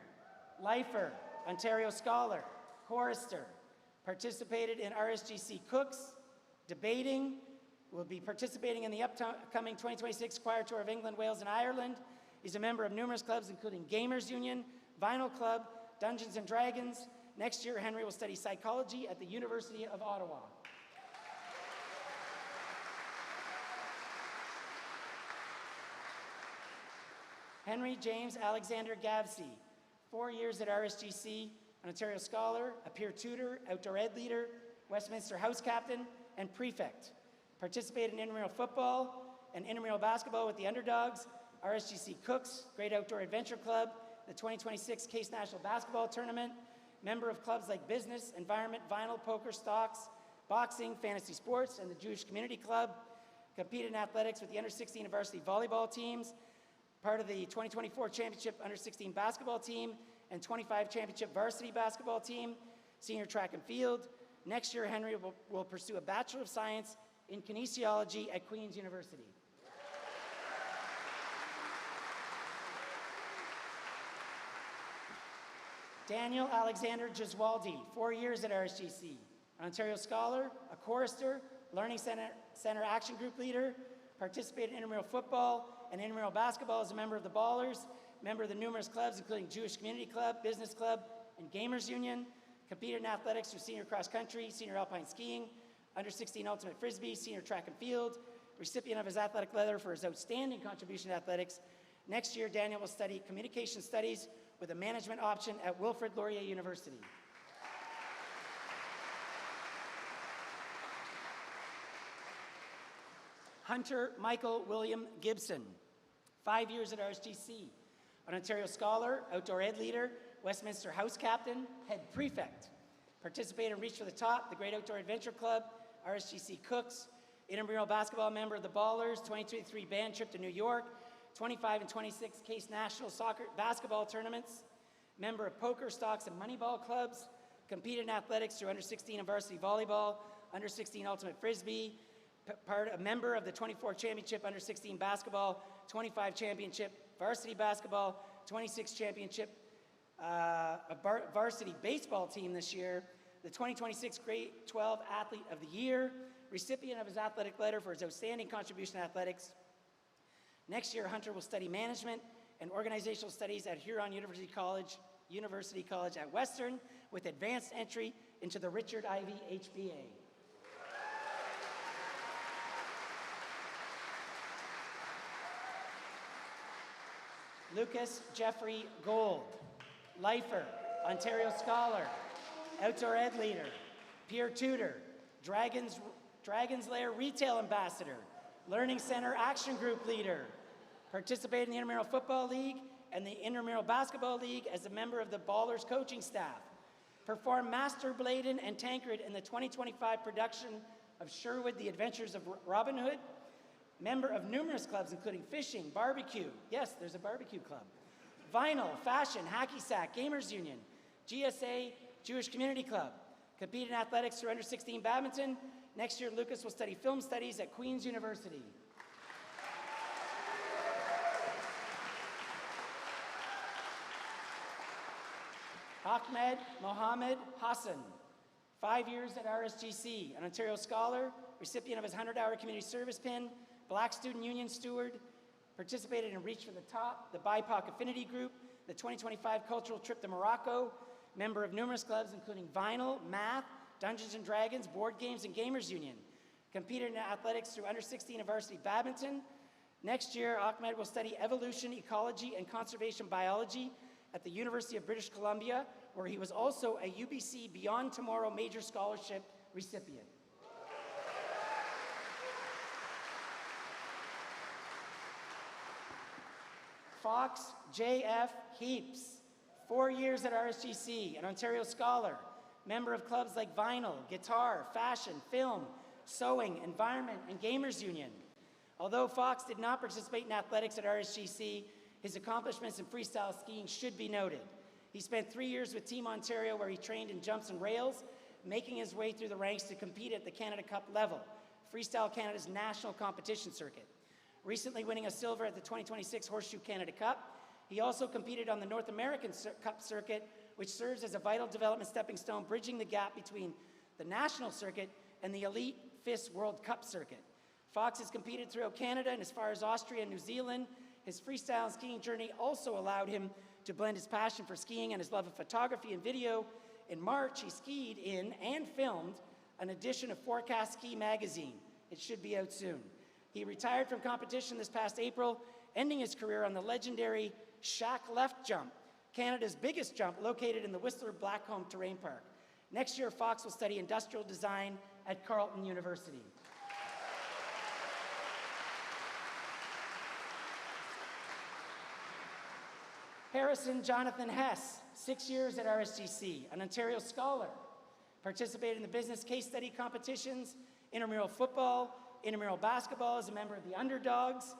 lifer, Ontario Scholar, chorister, participated in RSGC Cooks, debating, will be participating in the upcoming 2026 Choir Tour of England, Wales, and Ireland. He's a member of numerous clubs, including Gamers Union, Vinyl Club, Dungeons and Dragons. Next year, Henry will study psychology at the University of Ottawa. Henry James Alexander Gavsey, 4 years at RSGC, an Ontario Scholar, a peer tutor, outdoor ed leader, Westminster House Captain, and Prefect. Participated in intramural football and intramural basketball with the Underdogs, RSGC Cooks, Great Outdoor Adventure Club, the 2026 Case National Basketball Tournament, member of clubs like Business, Environment, Vinyl, Poker, Stocks, Boxing, Fantasy Sports, and the Jewish Community Club. Competed in athletics with the under-16 and varsity volleyball teams, part of the 2024 championship under-16 basketball team, and 25 championship varsity basketball team, senior track and field. Next year, Henry will pursue a Bachelor of Science in Kinesiology at Queen's University. Daniel Alexander Giswaldi, 4 years at RSGC, an Ontario Scholar, a chorister, Learning Center Action Group leader, participated in intramural football and intramural basketball as a member of the Ballers, member of the numerous clubs including Jewish Community Club, Business Club, and Gamers Union, competed in athletics through senior cross country, senior alpine skiing, under-16 ultimate frisbee, senior track and field, recipient of his athletic letter for his outstanding contribution to athletics. Next year, Daniel will study communication studies with a management option at Wilfrid Laurier University. Hunter Michael William Gibson, 5 years at RSGC, an Ontario Scholar, outdoor ed leader, Westminster House Captain, head prefect. Participated in Reach for the Top, the Great Outdoor Adventure Club, RSGC Cooks, intramural basketball member of the Ballers, 2023 band trip to New York, 25 and 26 Case National Soccer Basketball Tournaments, member of Poker, Stocks, and Moneyball clubs, competed in athletics through under-16 and varsity volleyball, under-16 ultimate frisbee, a member of the 24 championship under-16 basketball, 25 championship varsity basketball, 26 championship varsity baseball team this year, the 2026 Grade 12 Athlete of the Year, recipient of his athletic letter for his outstanding contribution to athletics. Next year, Hunter will study management and organizational studies at Huron University College at Western, with advanced entry into the Richard Ivey HBA. Lucas Jeffrey Gold, lifer, Ontario Scholar, outdoor ed leader, peer tutor, Dragons Lair Retail Ambassador, Learning Center Action Group leader, participated in the Intramural Football League and the Intramural Basketball League as a member of the Ballers coaching staff, performed Master Bladen and Tancred in the 2025 production of Sherwood, The Adventures of Robin Hood, member of numerous clubs including fishing, barbecue, yes, there's a barbecue club, vinyl, fashion, hacky sack, gamers union, GSA, Jewish Community Club, competed in athletics through under 16 badminton. Next year, Lucas will study film studies at Queen's University. Ahmed Mohammed Hassan, 5 years at RSGC, an Ontario Scholar, recipient of his 100-hour community service pin, Black Student Union steward, participated in Reach for the Top, the BIPOC Affinity Group, the 2025 cultural trip to Morocco, member of numerous clubs including Vinyl, Math, Dungeons & Dragons, Board Games, and Gamers Union. Competed in athletics through under 16 and varsity badminton. Next year, Ahmed will study evolution, ecology, and conservation biology at the University of British Columbia, where he was also a UBC Beyond Tomorrow Major Scholarship recipient. Fox J.F. Heaps, 4 years at RSGC, an Ontario Scholar, member of clubs like Vinyl, Guitar, Fashion, Film, Sewing, Environment, and Gamers Union. Although Fox did not participate in athletics at RSGC, his accomplishments in freestyle skiing should be noted. He spent 3 years with Team Ontario, where he trained in jumps and rails, making his way through the ranks to compete at the Canada Cup level, Freestyle Canada's national competition circuit. Recently winning a silver at the 2026 Horseshoe Canada Cup, he also competed on the North American Cup circuit, which serves as a vital development stepping stone, bridging the gap between the national circuit and the elite FIS World Cup circuit. Fox has competed throughout Canada and as far as Austria and New Zealand. His freestyle and skiing journey also allowed him to blend his passion for skiing and his love of photography and video. In March, he skied in and filmed an edition of Forecast Ski magazine. It should be out soon. He retired from competition this past April, ending his career on the legendary Shack Left Jump, Canada's biggest jump, located in the Whistler Blackcomb Terrain Park. Next year, Fox will study industrial design at Carleton University. Harrison Jonathan Hess, 6 years at RSGC, an Ontario Scholar, participated in the business case study competitions, intramural football, intramural basketball as a member of the Underdogs,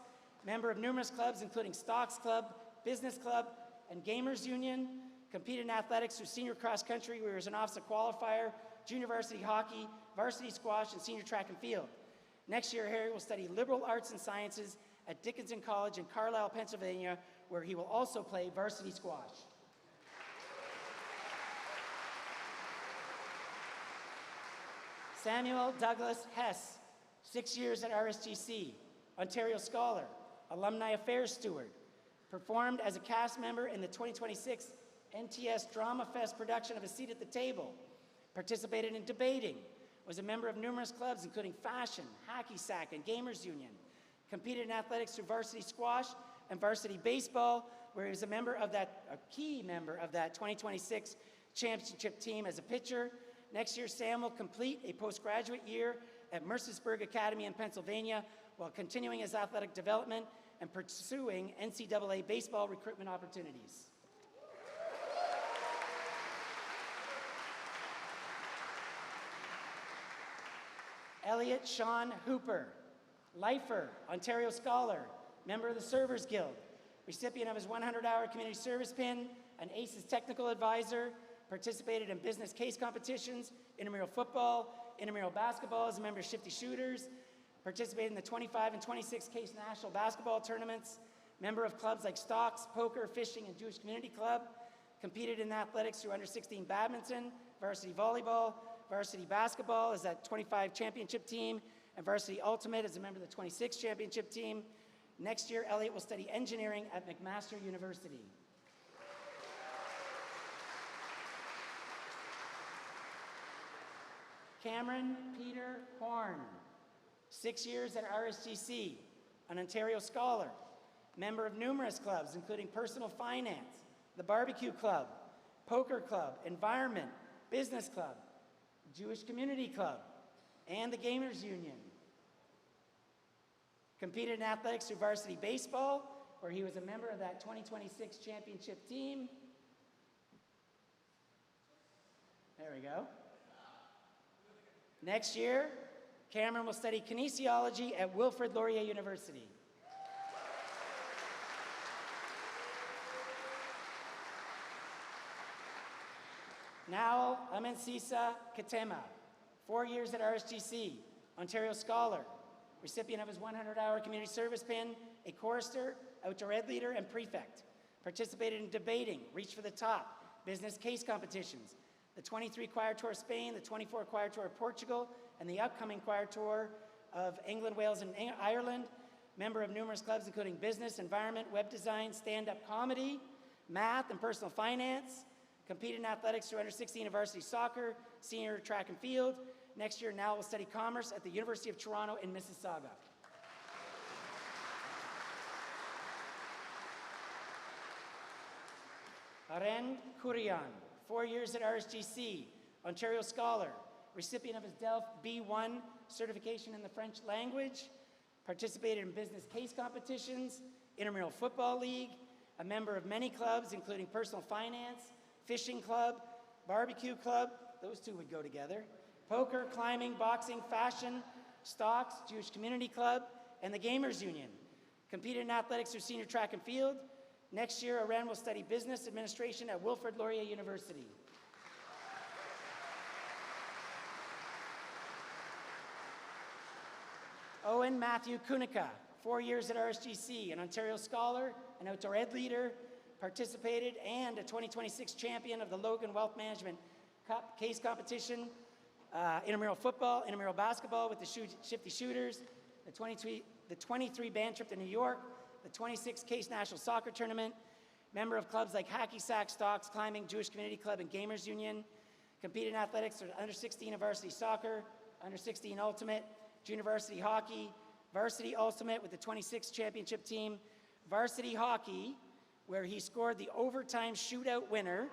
member of numerous clubs including Stocks Club, Business Club, and Gamers Union, competed in athletics through senior cross country where he was an OFSA qualifier, junior varsity hockey, varsity squash, and senior track and field. Next year, Harry will study liberal arts and sciences at Dickinson College in Carlisle, Pennsylvania, where he will also play varsity squash. Samuel Douglas Hess, 6 years at RSGC, Ontario Scholar, Alumni Affairs Steward, performed as a cast member in the 2026 NTS Drama Fest production of A Seat at the Table, participated in debating, was a member of numerous clubs including Fashion, Hacky Sack, and Gamers Union, competed in athletics through varsity squash and varsity baseball, where he was a key member of that 2026 championship team as a pitcher. Next year, Sam will complete a postgraduate year at Mercersburg Academy in Pennsylvania while continuing his athletic development and pursuing NCAA baseball recruitment opportunities. Elliot Sean Hooper, lifer, Ontario Scholar, member of the Servers Guild, recipient of his 100-hour community service pin, an ACES technical advisor, participated in business case competitions, intramural football, intramural basketball as a member of Shifty Shooters, participated in the 25 and 26 case national basketball tournaments, member of clubs like Stocks, Poker, Fishing, and Jewish Community Club, Competed in athletics through under 16 badminton, varsity volleyball, varsity basketball as that 25 championship team, and varsity ultimate as a member of the 26 championship team. Next year, Elliot will study engineering at McMaster University. Cameron Peter Horn, 6 years at RSGC, an Ontario Scholar, member of numerous clubs, including Personal Finance, the Barbecue Club, Poker Club, Environment, Business Club, Jewish Community Club, and the Gamers Union. Competed in athletics through varsity baseball, where he was a member of that 2026 championship team. There we go. Next year, Cameron will study kinesiology at Wilfrid Laurier University. Now, Amensisa Katema, 4 years at RSGC, Ontario Scholar, recipient of his 100-hour community service pin, a chorister, outdoor ed leader, and prefect. Participated in debating, reached for the top, business case competitions, the 23 Choir Tour Spain, the 24 Choir Tour Portugal, and the upcoming Choir Tour of England, Wales, and Ireland. Member of numerous clubs, including business, environment, web design, stand-up comedy, math, and personal finance. Competed in athletics through under 16 varsity soccer, senior track and field. Next year, now will study commerce at the University of Toronto in Mississauga. Aren Kurian, 4 years at RSGC, Ontario Scholar, recipient of his DELF B1 certification in the French language, participated in business case competitions, Intramural Football League, a member of many clubs, including Personal Finance, Fishing Club, Barbecue Club, those two would go together, poker, climbing, boxing, fashion, stocks, Jewish Community Club, and the Gamers Union. Competed in athletics through senior track and field. Next year, Aren will study business administration at Wilfrid Laurier University. Owen Matthew Kunika, 4 years at RSGC, an Ontario Scholar, an outdoor ed leader, participated and a 2026 champion of the Logan Wealth Management Cup case competition, intramural football, intramural basketball with the Shifty Shooters, the 23 band trip to New York, the 26 case national soccer tournament, member of clubs like Hacky Sack, Stocks, Climbing, Jewish Community Club, and Gamers Union, competed in athletics for under 16 varsity soccer, under 16 ultimate, junior varsity hockey, varsity ultimate with the 26 championship team, varsity hockey, where he scored the overtime shootout winner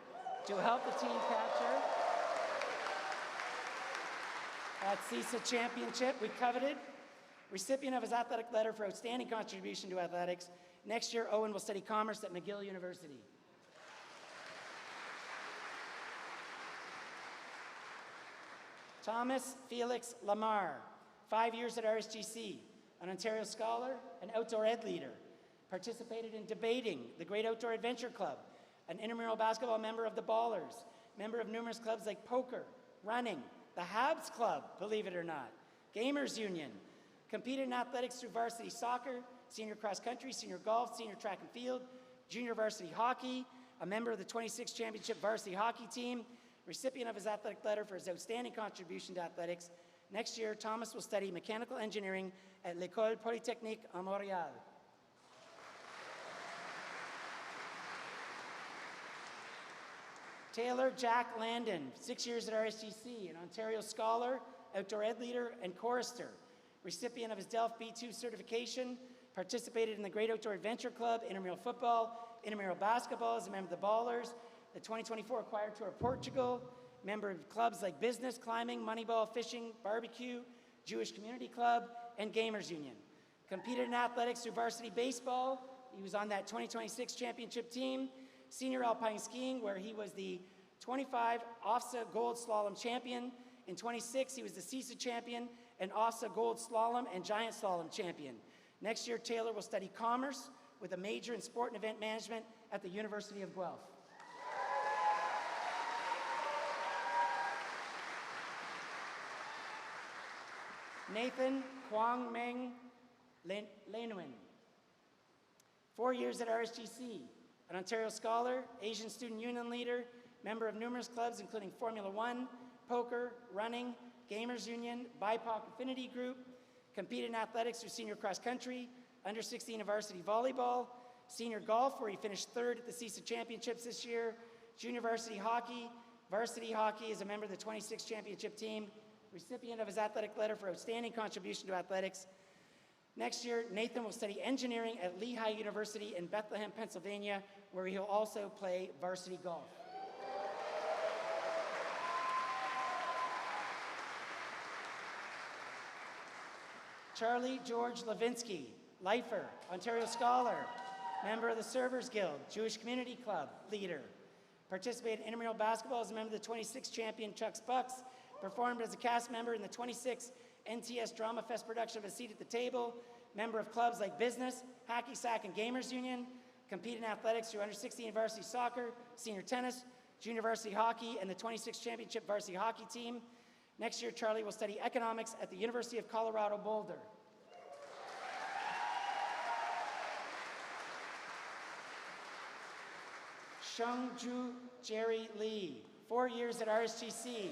to help the team capture that CISA championship we coveted. Recipient of his athletic letter for outstanding contribution to athletics. Next year, Owen will study commerce at McGill University. Thomas Felix Lamar, 5 years at RSGC, an Ontario Scholar, an outdoor ed leader. Participated in debating, the Great Outdoor Adventure Club, an intramural basketball member of the Ballers, member of numerous clubs like poker, running, the Habs Club, believe it or not, Gamers Union, competed in athletics through varsity soccer, senior cross country, senior golf, senior track and field, junior varsity hockey, a member of the 26 championship varsity hockey team, recipient of his athletic letter for his outstanding contribution to athletics. Next year, Thomas will study mechanical engineering at l'École Polytechnique à Montréal. Taylor Jack Landon, 6 years at RSGC, an Ontario Scholar, outdoor ed leader, and chorister. Recipient of his DELF B2 certification, participated in the Great Outdoor Adventure Club, intramural football, intramural basketball as a member of the Ballers, the 2024 Choir Tour of Portugal, member of clubs like Business, Climbing, Moneyball, Fishing, Barbecue, Jewish Community Club, and Gamers Union. Competed in athletics through varsity baseball. He was on that 2026 championship team. Senior alpine skiing, where he was the 25 OFSA gold slalom champion. In 26, he was the CISA champion and OFSA gold slalom and giant slalom champion. Next year, Taylor will study commerce with a major in sport and event management at the University of Guelph. Nathan Kwang Meng Lenuin, 4 years at RSGC, an Ontario Scholar, Asian Student Union leader, member of numerous clubs including Formula One, poker, running, Gamers Union, BIPOC Affinity Group, competed in athletics through senior cross country, under 16 varsity volleyball, senior golf where he finished third at the CISA Championships this year, junior varsity hockey is a member of the 26 championship team, recipient of his athletic letter for outstanding contribution to athletics. Next year, Nathan will study engineering at Lehigh University in Bethlehem, Pennsylvania, where he'll also play varsity golf. Charlie George Levinsky, lifer, Ontario Scholar, member of the Servers Guild, Jewish Community Club, leader. Participated in intramural basketball as a member of the 26 champion Chucks Bucks, performed as a cast member in the 26 NTS Drama Fest production of A Seat at the Table, member of clubs like Business, Hacky Sack, and Gamers Union, competed in athletics through under 16 varsity soccer, senior tennis, junior varsity hockey, and the 26 championship varsity hockey team. Next year, Charlie will study economics at the University of Colorado Boulder. Shungju Jerry Lee, 4 years at RSGC,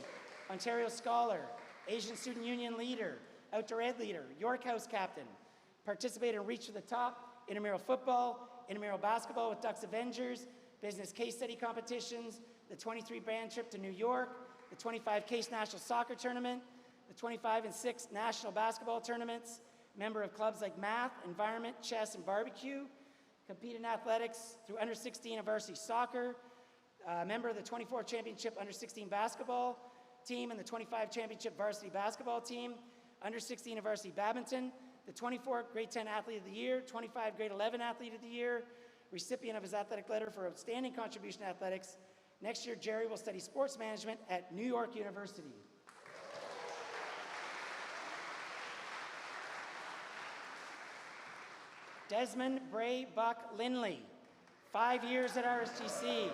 Ontario Scholar, Asian Student Union leader, outdoor ed leader, York House captain, participated in Reach to the Top, intramural football, intramural basketball with Ducks Avengers, business case study competitions, the 23 band trip to New York, the 25 case national soccer tournament, the 25 and 6 national basketball tournaments, member of clubs like math, environment, chess, and barbecue, competed in athletics through under 16 and varsity soccer, member of the 24 championship under 16 basketball team and the 25 championship varsity basketball team, under 16 and varsity badminton, the 24 grade 10 athlete of the year, 25 grade 11 athlete of the year, recipient of his athletic letter for outstanding contribution to athletics. Next year, Jerry will study sports management at New York University. Desmond Bray Buck Lindley, 5 years at RSGC,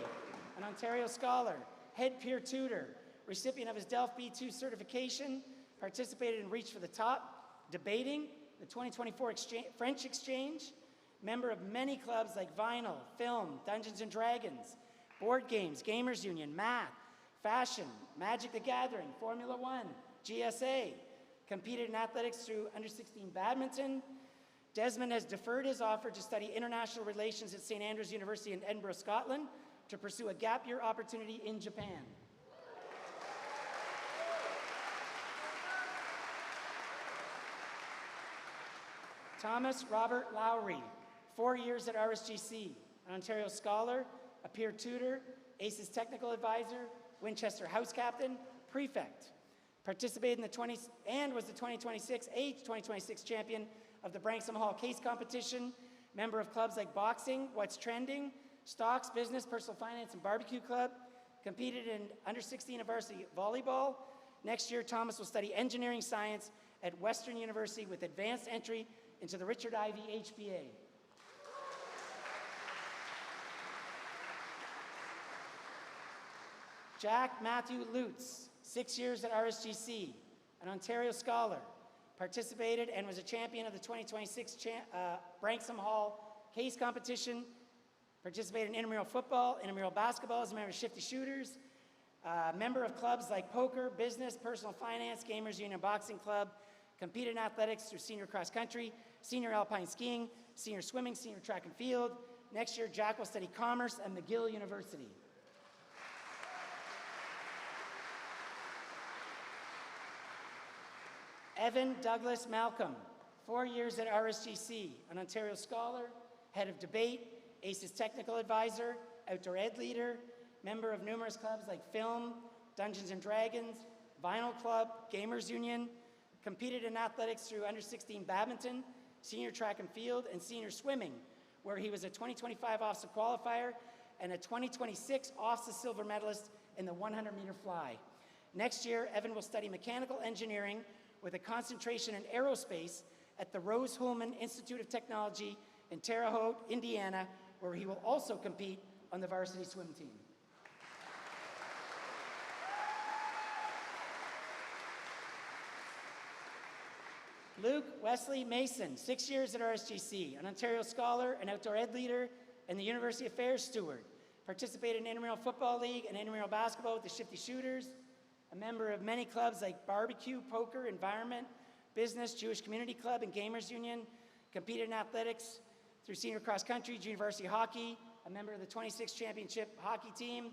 an Ontario Scholar, head peer tutor, recipient of his Delft B2 certification, participated in Reach for the Top, debating, the 2024 French Exchange, member of many clubs like Vinyl, Film, Dungeons and Dragons, board games, Gamers Union, math, fashion, Magic the Gathering, Formula One, GSA, competed in athletics through under 16 badminton. Desmond has deferred his offer to study international relations at St. Andrews University in Edinburgh, Scotland, to pursue a gap year opportunity in Japan. Thomas Robert Lowry, 4 years at RSGC, an Ontario Scholar, a peer tutor, ACES technical advisor, Winchester House captain, prefect. Participated in the and was the 2026 champion of the Branksome Hall Case Competition, member of clubs like Boxing, What's Trending, Stocks, Business, Personal Finance, and Barbecue Club, competed in under 16 varsity volleyball. Next year, Thomas will study engineering science at Western University with advanced entry into the Richard Ivey HBA. Jack Matthew Lutz, 6 years at RSGC, an Ontario Scholar, participated and was a champion of the 2026 Branksome Hall Case Competition, participated in intramural football, intramural basketball as a member of Shifty Shooters, member of clubs like poker, business, personal finance, Gamers Union Boxing Club, competed in athletics through senior cross country, senior alpine skiing, senior swimming, senior track and field. Next year, Jack will study commerce at McGill University. Evan Douglas Malcolm, 4 years at RSGC, an Ontario Scholar, head of debate, ACES technical advisor, outdoor ed leader, member of numerous clubs like Film, Dungeons and Dragons, Vinyl Club, Gamers Union, competed in athletics through under 16 badminton, senior track and field, and senior swimming, where he was a 2025 OFSA qualifier and a 2026 OFSA silver medalist in the 100-meter fly. Next year, Evan will study mechanical engineering with a concentration in aerospace at the Rose-Hulman Institute of Technology in Terre Haute, Indiana, where he will also compete on the varsity swim team. Luke Wesley Mason, 6 years at RSGC, an Ontario Scholar, an outdoor ed leader, and the University Affairs Steward. Participated in Intramural Football League and Intramural Basketball with the Shifty Shooters. A member of many clubs like Barbecue, Poker, Environment, Business, Jewish Community Club, and Gamers Union. Competed in athletics through senior cross country, junior varsity hockey. A member of the 26th championship hockey team.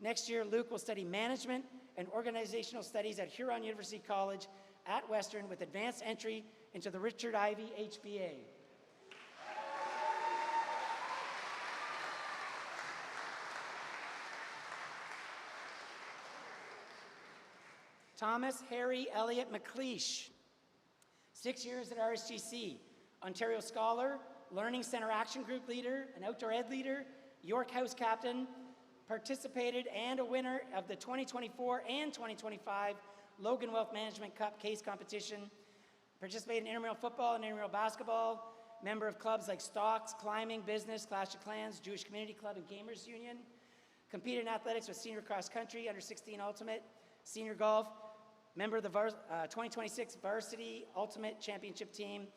Next year, Luke will study management and organizational studies at Huron University College at Western with advanced entry into the Richard Ivey HBA. Thomas Harry Elliott McLeish, 6 years at RSGC, Ontario Scholar, Learning Center Action Group leader, an outdoor ed leader, York House captain, participated and a winner of the 2024 and 2025 Logan Wealth Management Cup case competition, participated in intramural football and intramural basketball, member of clubs like Stocks, Climbing, Business, Clash of Clans, Jewish Community Club, and Gamers Union, competed in athletics with senior cross country, under 16 ultimate, senior golf, member of the 2026 Varsity Ultimate Championship Team,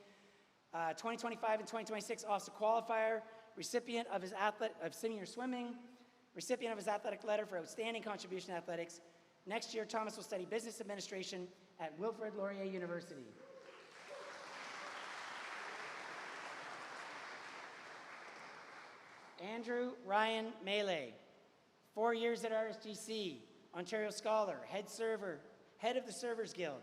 2025 and 2026 Officer Qualifier, recipient of his senior swimming, recipient of his athletic letter for outstanding contribution to athletics. Next year, Thomas will study business administration at Wilfrid Laurier University. Andrew Ryan Melee, 4 years at RSGC, Ontario Scholar, head of the Servers Guild,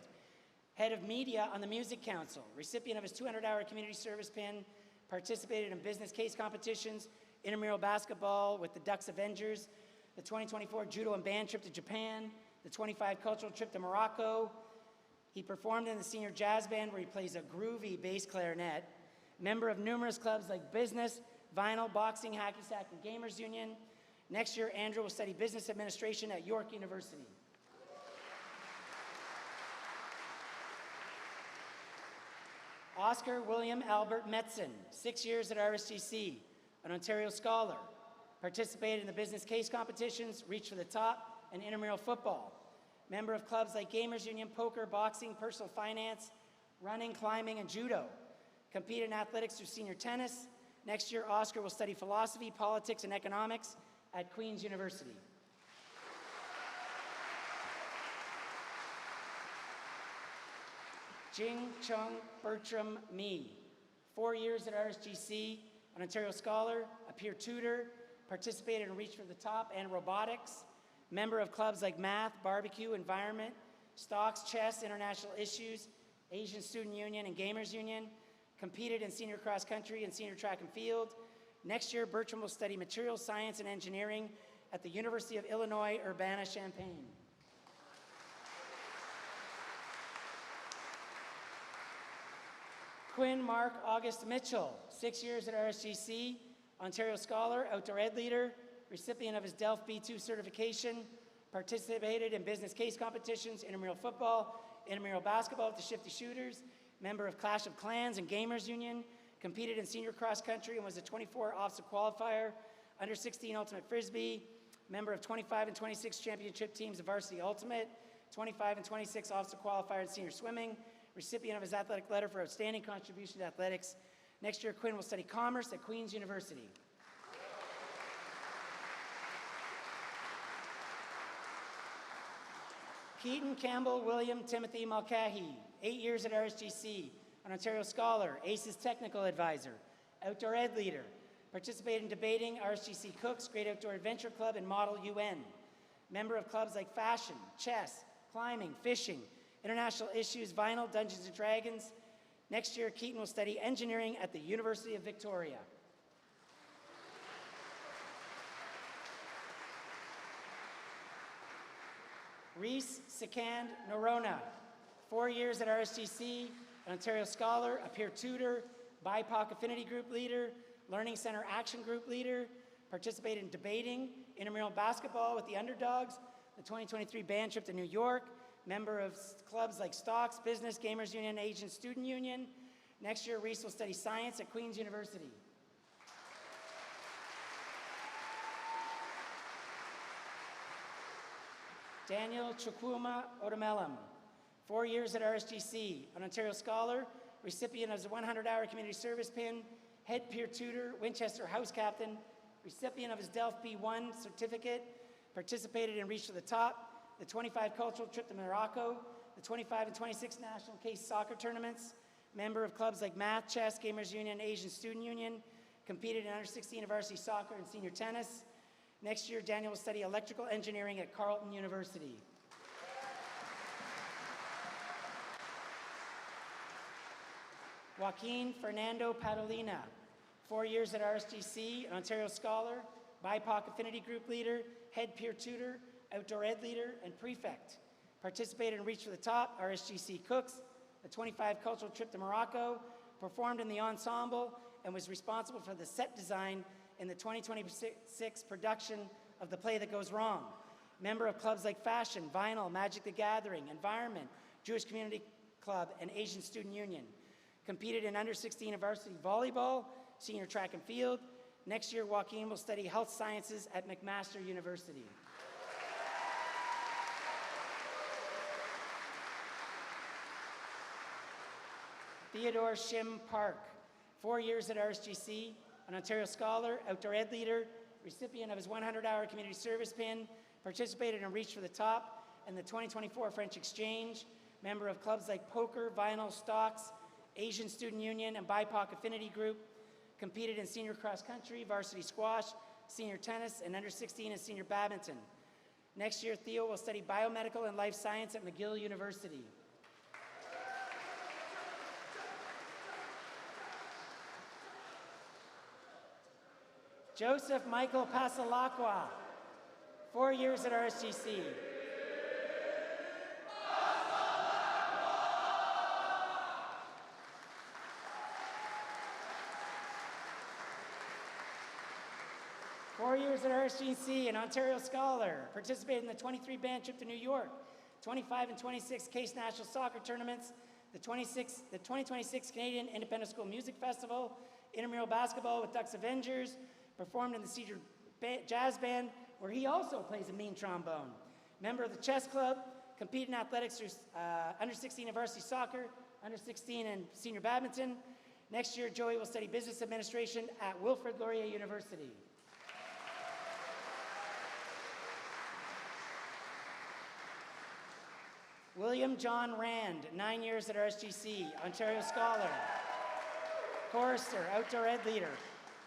head of media on the Music Council, recipient of his 200-hour community service pin, participated in business case competitions, intramural basketball with the Ducks Avengers, the 2024 judo and band trip to Japan, the 25 cultural trip to Morocco. He performed in the senior jazz band where he plays a groovy bass clarinet, member of numerous clubs like Business, Vinyl, Boxing, Hacky Sack, and Gamers Union. Next year, Andrew will study business administration at York University. Oscar William Albert Metzen, 6 years at RSGC, an Ontario Scholar, participated in the business case competitions, reached for the top, and intramural football. Member of clubs like Gamers Union, Poker, Boxing, Personal Finance, Running, Climbing, and Judo. Competed in athletics through senior tennis. Next year, Oscar will study philosophy, politics, and economics at Queen's University. Jing Chung Bertram Me, 4 years at RSGC, an Ontario Scholar, a peer tutor, participated in Reach for the Top and robotics, member of clubs like Math, Barbecue, Environment, Stocks, Chess, International Issues, Asian Student Union, and Gamers Union, competed in senior cross country and senior track and field. Next year, Bertram will study material science and engineering at the University of Illinois, Urbana-Champaign. Quinn Mark August Mitchell, 6 years at RSGC, Ontario Scholar, outdoor ed leader, recipient of his Delft B2 certification, participated in business case competitions, intramural football, intramural basketball with the Shifty Shooters, member of Clash of Clans and Gamers Union, competed in senior cross country and was a 24 officer qualifier, under 16 ultimate frisbee, member of 25 and 26 championship teams of varsity ultimate, 25 and 26 officer qualifier in senior swimming, recipient of his athletic letter for outstanding contribution to athletics. Next year, Quinn will study commerce at Queen's University. Keaton Campbell William Timothy Mulcahy, 8 years at RSGC, an Ontario Scholar, ACES Technical Advisor, outdoor ed leader, participated in debating, RSGC Cooks, Great Outdoor Adventure Club, and Model UN, member of clubs like Fashion, Chess, Climbing, Fishing, International Issues, Vinyl, Dungeons and Dragons. Next year, Keaton will study engineering at the University of Victoria. Reese Sikand Norona, 4 years at RSGC, an Ontario Scholar, a peer tutor, BIPOC Affinity Group leader, Learning Center Action Group leader, participated in debating, intramural basketball with the Underdogs, the 2023 band trip to New York, member of clubs like Stocks, Business, Gamers Union, Asian Student Union. Next year, Reese will study science at Queen's University. Daniel Chukwuma Odamelam, 4 years at RSGC, an Ontario Scholar, recipient of the 100-hour community service pin, head peer tutor, Winchester House Captain, recipient of his Delft B1 certificate, participated in Reach to the Top, the 25 cultural trip to Morocco, the 25 and 26 national case soccer tournaments, member of clubs like Math, Chess, Gamers Union, Asian Student Union, competed in under-16 varsity soccer and senior tennis. Next year, Daniel will study electrical engineering at Carleton University. Joaquin Fernando Padolina, 4 years at RSGC, an Ontario Scholar, BIPOC Affinity Group leader, head peer tutor, outdoor ed leader, and prefect. Participated in Reach for the Top, RSGC Cooks, the 25 cultural trip to Morocco, performed in the ensemble, and was responsible for the set design in the 2026 production of The Play That Goes Wrong. Member of clubs like Fashion, Vinyl, Magic the Gathering, Environment, Jewish Community Club, and Asian Student Union. Competed in under-16 varsity volleyball, senior track and field. Next year, Joaquin will study health sciences at McMaster University. Theodore Shim Park, 4 years at RSGC, an Ontario Scholar, outdoor ed leader, recipient of his 100-hour community service pin, participated in Reach for the Top and the 2024 French Exchange, member of clubs like Poker, Vinyl, Stocks, Asian Student Union, and BIPOC Affinity Group, competed in senior cross country, varsity squash, senior tennis, and under-16 and senior badminton. Next year, Theo will study biomedical and life science at McGill University. Joseph Michael Pasalacqua, 4 years at RSGC. Four years at RSGC, an Ontario Scholar, participated in the 23-band trip to New York, 25 and 26 Case National Soccer Tournaments, the 2026 Canadian Independent School Music Festival, intramural basketball with Ducks Avengers, performed in the Cedar Jazz Band, where he also plays a mean trombone. Member of the Chess Club, competed in athletics through under-16 and varsity soccer, under-16 and senior badminton. Next year, Joey will study business administration at Wilfrid Laurier University. William John Rand, 9 years at RSGC, Ontario Scholar, chorister, outdoor ed leader,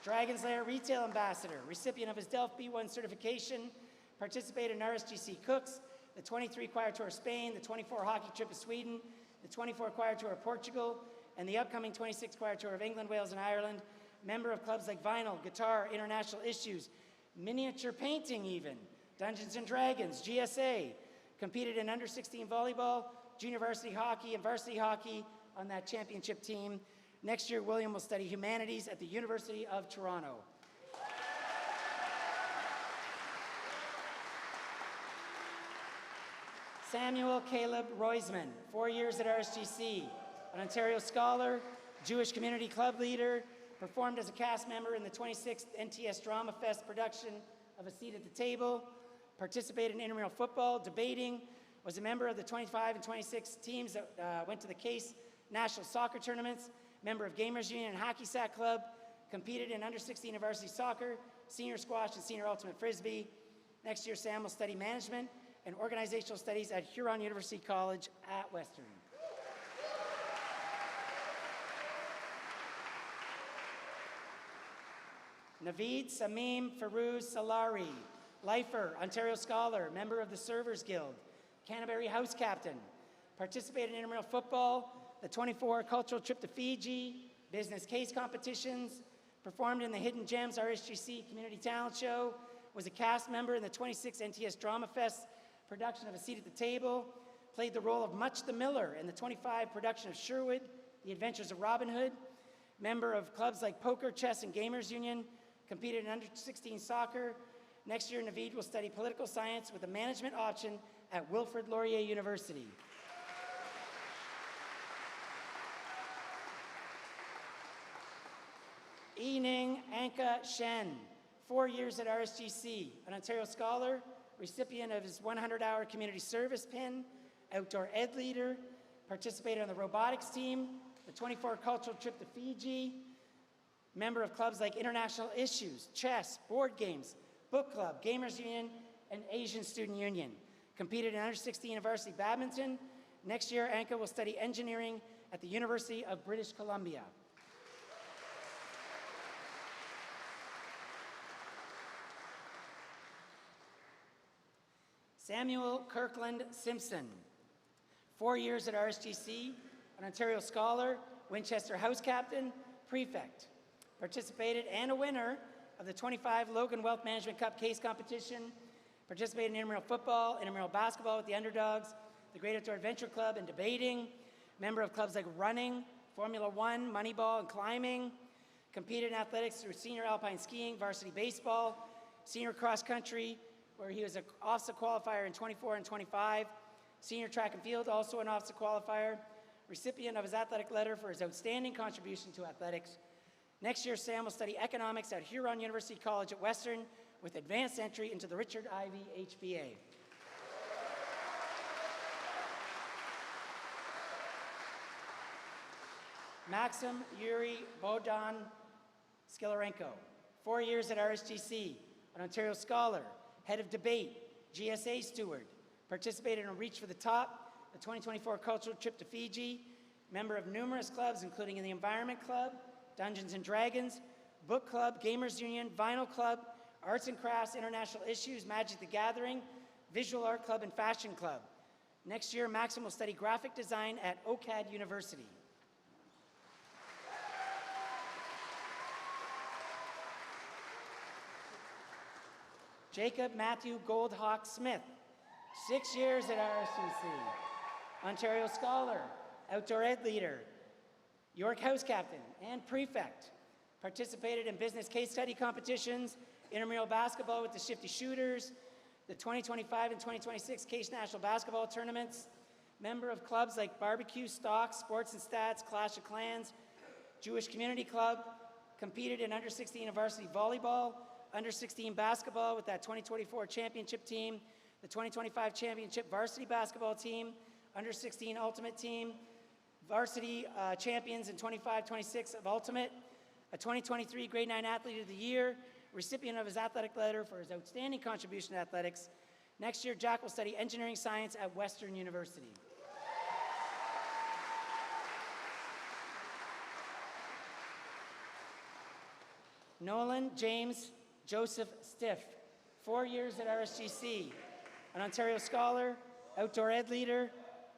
Dragon's Lair Retail Ambassador, recipient of his Delft B1 certification, participated in RSGC Cooks, the 23 Choir Tour of Spain, the 24 Hockey Trip of Sweden, the 24 Choir Tour of Portugal, and the upcoming 26 Choir Tour of England, Wales, and Ireland. Member of clubs like Vinyl, Guitar, International Issues, miniature painting even, Dungeons and Dragons, GSA. Competed in under-16 volleyball, junior varsity hockey, and varsity hockey on that championship team. Next year, William will study humanities at the University of Toronto. Samuel Caleb Roisman, 4 years at RSGC, an Ontario Scholar, Jewish Community Club leader, performed as a cast member in the 26th NTS Drama Fest production of A Seat at the Table, participated in intramural football, debating, was a member of the 25 and 26 teams that went to the Case National Soccer Tournaments, member of Gamers Union and Hockey Sack Club, competed in under-16 and varsity soccer, senior squash, and senior ultimate frisbee. Next year, Sam will study management and organizational studies at Huron University College at Western. Naveed Samim Farouz Salari, lifer, Ontario Scholar, member of the Servers Guild, Canterbury House Captain, participated in intramural football, the 24 cultural trip to Fiji, business case competitions, performed in the Hidden Gems RSGC Community Talent Show, was a cast member in the 26 NTS Drama Fest production of A Seat at the Table, played the role of Much the Miller in the 25 production of Sherwood, The Adventures of Robin Hood, member of clubs like Poker, Chess, and Gamers Union, competed in under-16 soccer. Next year, Naveed will study political science with a management option at Wilfrid Laurier University. Yining Anka Shen, 4 years at RSGC, an Ontario Scholar, recipient of his 100-hour community service pin, outdoor ed leader, participated on the robotics team, the 24 cultural trip to Fiji, Member of clubs like International Issues, Chess, Board Games, Book Club, Gamers Union, and Asian Student Union. Competed in under 16 varsity badminton. Next year, Anka will study engineering at the University of British Columbia. Samuel Kirkland Simpson, 4 years at RSGC, an Ontario Scholar, Winchester House Captain, Prefect. Participated and a winner of the 25 Logan Wealth Management Cup case competition. Participated in intramural football, intramural basketball with the Underdogs, the Great Outdoor Adventure Club, and debating. Member of clubs like running, Formula One, Moneyball, and climbing. Competed in athletics through senior alpine skiing, varsity baseball, senior cross country, where he was an OFSA qualifier in 24 and 25. Senior track and field, also an OFSA qualifier. Recipient of his athletic letter for his outstanding contribution to athletics. Next year, Sam will study economics at Huron University College at Western with advanced entry into the Richard Ivey HBA. Maxim Yuri Bohdan Skilarenko, 4 years at RSGC, an Ontario Scholar, Head of Debate, GSA Steward, participated in Reach for the Top, the 2024 Cultural Trip to Fiji, member of numerous clubs, including in the Environment Club, Dungeons and Dragons, Book Club, Gamers Union, Vinyl Club, Arts and Crafts, International Issues, Magic the Gathering, Visual Art Club, and Fashion Club. Next year, Maxim will study graphic design at OCAD University. Jacob Matthew Goldhawk Smith, 6 years at RSGC, Ontario Scholar, Outdoor Ed Leader, York House Captain, and Prefect. Participated in business case study competitions, intramural basketball with the Shifty Shooters, the 2025 and 2026 Case National Basketball Tournaments, member of clubs like Barbecue, Stocks, Sports and Stats, Clash of Clans, Jewish Community Club, competed in under 16 varsity volleyball, under 16 basketball with that 2024 championship team, the 2025 championship varsity basketball team, under 16 ultimate team, varsity champions in 25-26 of ultimate, a 2023 grade 9 athlete of the year, recipient of his athletic letter for his outstanding contribution to athletics. Next year, Jack will study engineering science at Western University. Nolan James Joseph Stiff, 4 years at RSGC, an Ontario Scholar, Outdoor Ed Leader,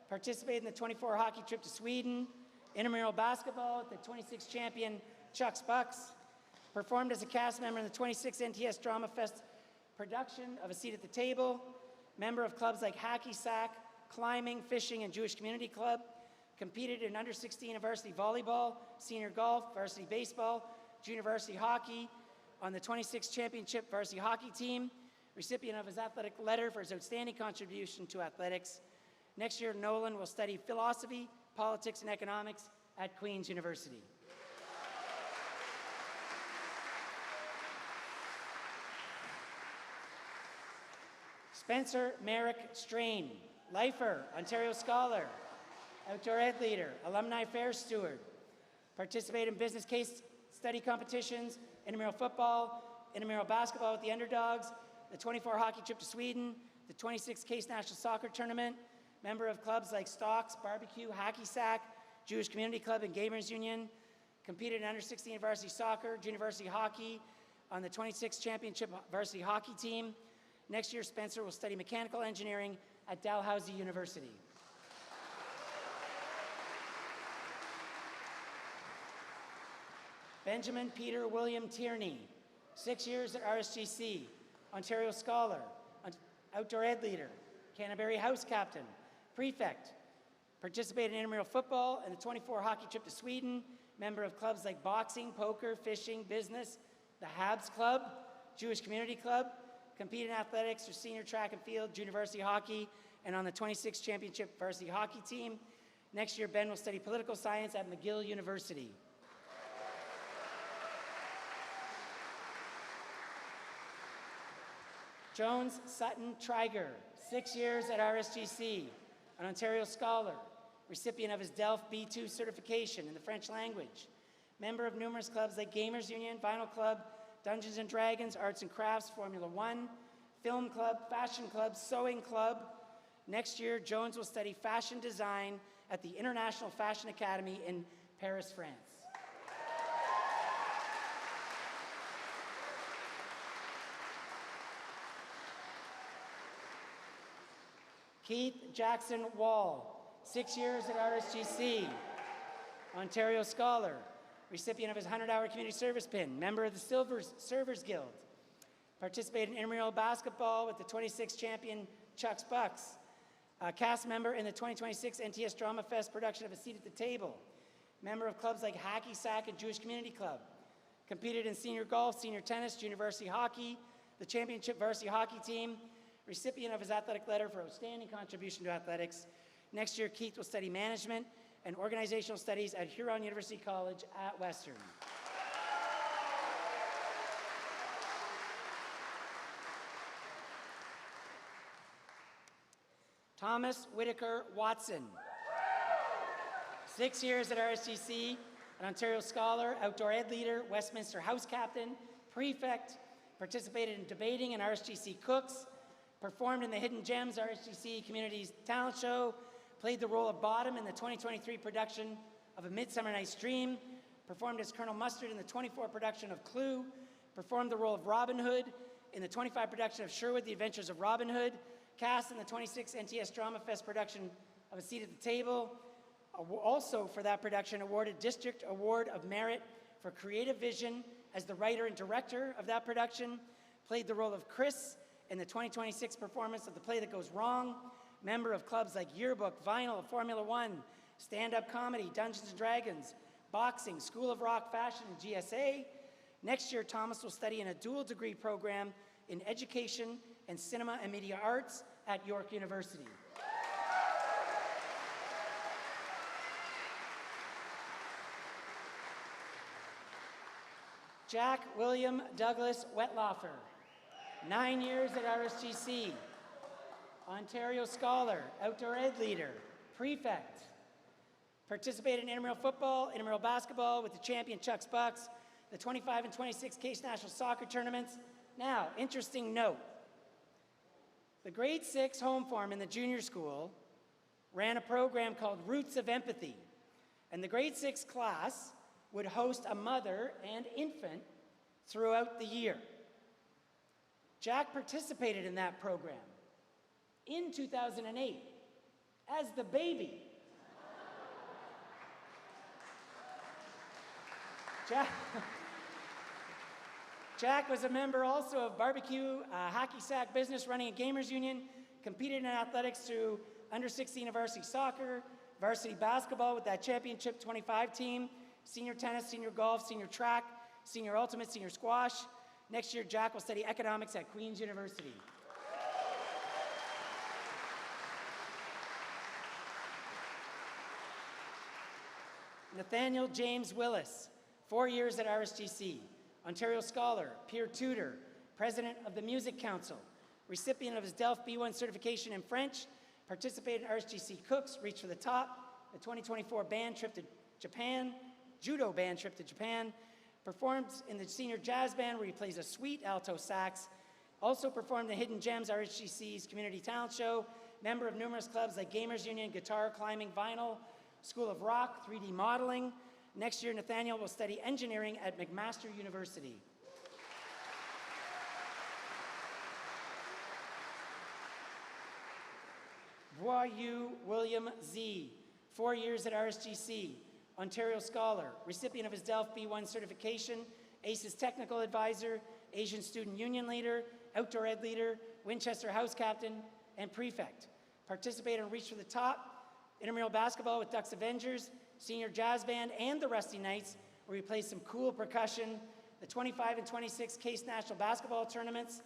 participated in the 24 hockey trip to Sweden, intramural basketball with the 26 champion Chucks Bucks, performed as a cast member in the 26 NTS Drama Fest production of A Seat at the Table, member of clubs like Hacky Sack, Climbing, Fishing, and Jewish Community Club, competed in under 16 varsity volleyball, senior golf, varsity baseball, junior varsity hockey, on the 26 championship varsity hockey team, recipient of his athletic letter for his outstanding contribution to athletics. Next year, Nolan will study philosophy, politics, and economics at Queen's University. Spencer Merrick Strain, lifer, Ontario Scholar, Outdoor Ed Leader, Alumni Affairs Steward, participated in business case study competitions, intramural football, intramural basketball with the Underdogs, the 24 hockey trip to Sweden, the 26 Case National Soccer Tournament, member of clubs like Stocks, Barbecue, Hacky Sack, Jewish Community Club, and Gamers Union, competed in under 16 varsity soccer, junior varsity hockey, on the 26 championship varsity hockey team. Next year, Spencer will study mechanical engineering at Dalhousie University. Benjamin Peter William Tierney, 6 years at RSGC, Ontario Scholar, Outdoor Ed Leader, Canterbury House Captain, Prefect, participated in intramural football and the 24 hockey trip to Sweden, member of clubs like boxing, poker, fishing, business, the Habs Club, Jewish Community Club, competed in athletics for senior track and field, junior varsity hockey, and on the 26 championship varsity hockey team. Next year, Ben will study political science at McGill University. Jones Sutton Triger, 6 years at RSGC, an Ontario Scholar, recipient of his DELF B2 certification in the French language, member of numerous clubs like Gamers Union, Vinyl Club, Dungeons and Dragons, Arts and Crafts, Formula One, Film Club, Fashion Club, Sewing Club. Next year, Jones will study fashion design at the International Fashion Academy in Paris, France. Keith Jackson Wall, 6 years at RSGC, Ontario Scholar, recipient of his 100-hour community service pin, member of the Servers Guild, participated in intramural basketball with the 26th champion Chucks Bucks, a cast member in the 2026 NTS Drama Fest production of A Seat at the Table, member of clubs like Hacky Sack and Jewish Community Club, competed in senior golf, senior tennis, junior varsity hockey, the championship varsity hockey team, recipient of his athletic letter for outstanding contribution to athletics. Next year, Keith will study management and organizational studies at Huron University College at Western. Thomas Whitaker Watson, 6 years at RSGC, an Ontario Scholar, outdoor ed leader, Westminster House Captain, prefect, participated in debating and RSGC Cooks, performed in the Hidden Gems RSGC Communities Talent Show, played the role of Bottom in the 2023 production of A Midsummer Night's Dream, performed as Colonel Mustard in the 24 production of Clue, performed the role of Robin Hood in the 25 production of Sherwood, The Adventures of Robin Hood, cast in the 26 NTS Drama Fest production of A Seat at the Table, also for that production awarded District Award of Merit for Creative Vision as the writer and director of that production, played the role of Chris in the 2026 performance of The Play That Goes Wrong, member of clubs like Yearbook, Vinyl, Formula One, stand-up comedy, Dungeons and Dragons, boxing, School of Rock, fashion, and GSA. Next year, Thomas will study in a dual degree program in education and cinema and media arts at York University. Jack William Douglas Wetlaufer, 9 years at RSGC, Ontario Scholar, outdoor ed leader, prefect, participated in intramural football, intramural basketball with the champion Chucks Bucks, the 25 and 26 Case National Soccer tournaments. Now, interesting note, the grade 6 home farm in the junior school ran a program called Roots of Empathy, and the grade 6 class would host a mother and infant throughout the year. Jack participated in that program in 2008 as the baby. Jack was a member also of barbecue, hacky sack business, running a Gamers Union, competed in athletics through under 16 varsity soccer, varsity basketball with that championship 25 team, senior tennis, senior golf, senior track, senior ultimate, senior squash. Next year, Jack will study economics at Queen's University. Nathaniel James Willis, 4 years at RSGC, Ontario Scholar, peer tutor, president of the Music Council, recipient of his DELF B1 certification in French, participated in RSGC Cooks, reached for the top, the 2024 band trip to Japan, judo band trip to Japan, performed in the senior jazz band where he plays a sweet alto sax, also performed the Hidden Gems RSGC's Community Talent Show, member of numerous clubs like Gamers Union, guitar, climbing, vinyl, School of Rock, 3D modeling. Next year, Nathaniel will study engineering at McMaster University. Boyu William Z, 4 years at RSGC, Ontario Scholar, recipient of his DELF B1 certification, ACES Technical Advisor, Asian Student Union Leader, Outdoor Ed Leader, Winchester House Captain, and Prefect. Participated and reached for the top, intramural basketball with Ducks Avengers, senior jazz band, and the Rusty Knights, where he plays some cool percussion, the 25 and 26 Case National Basketball tournaments,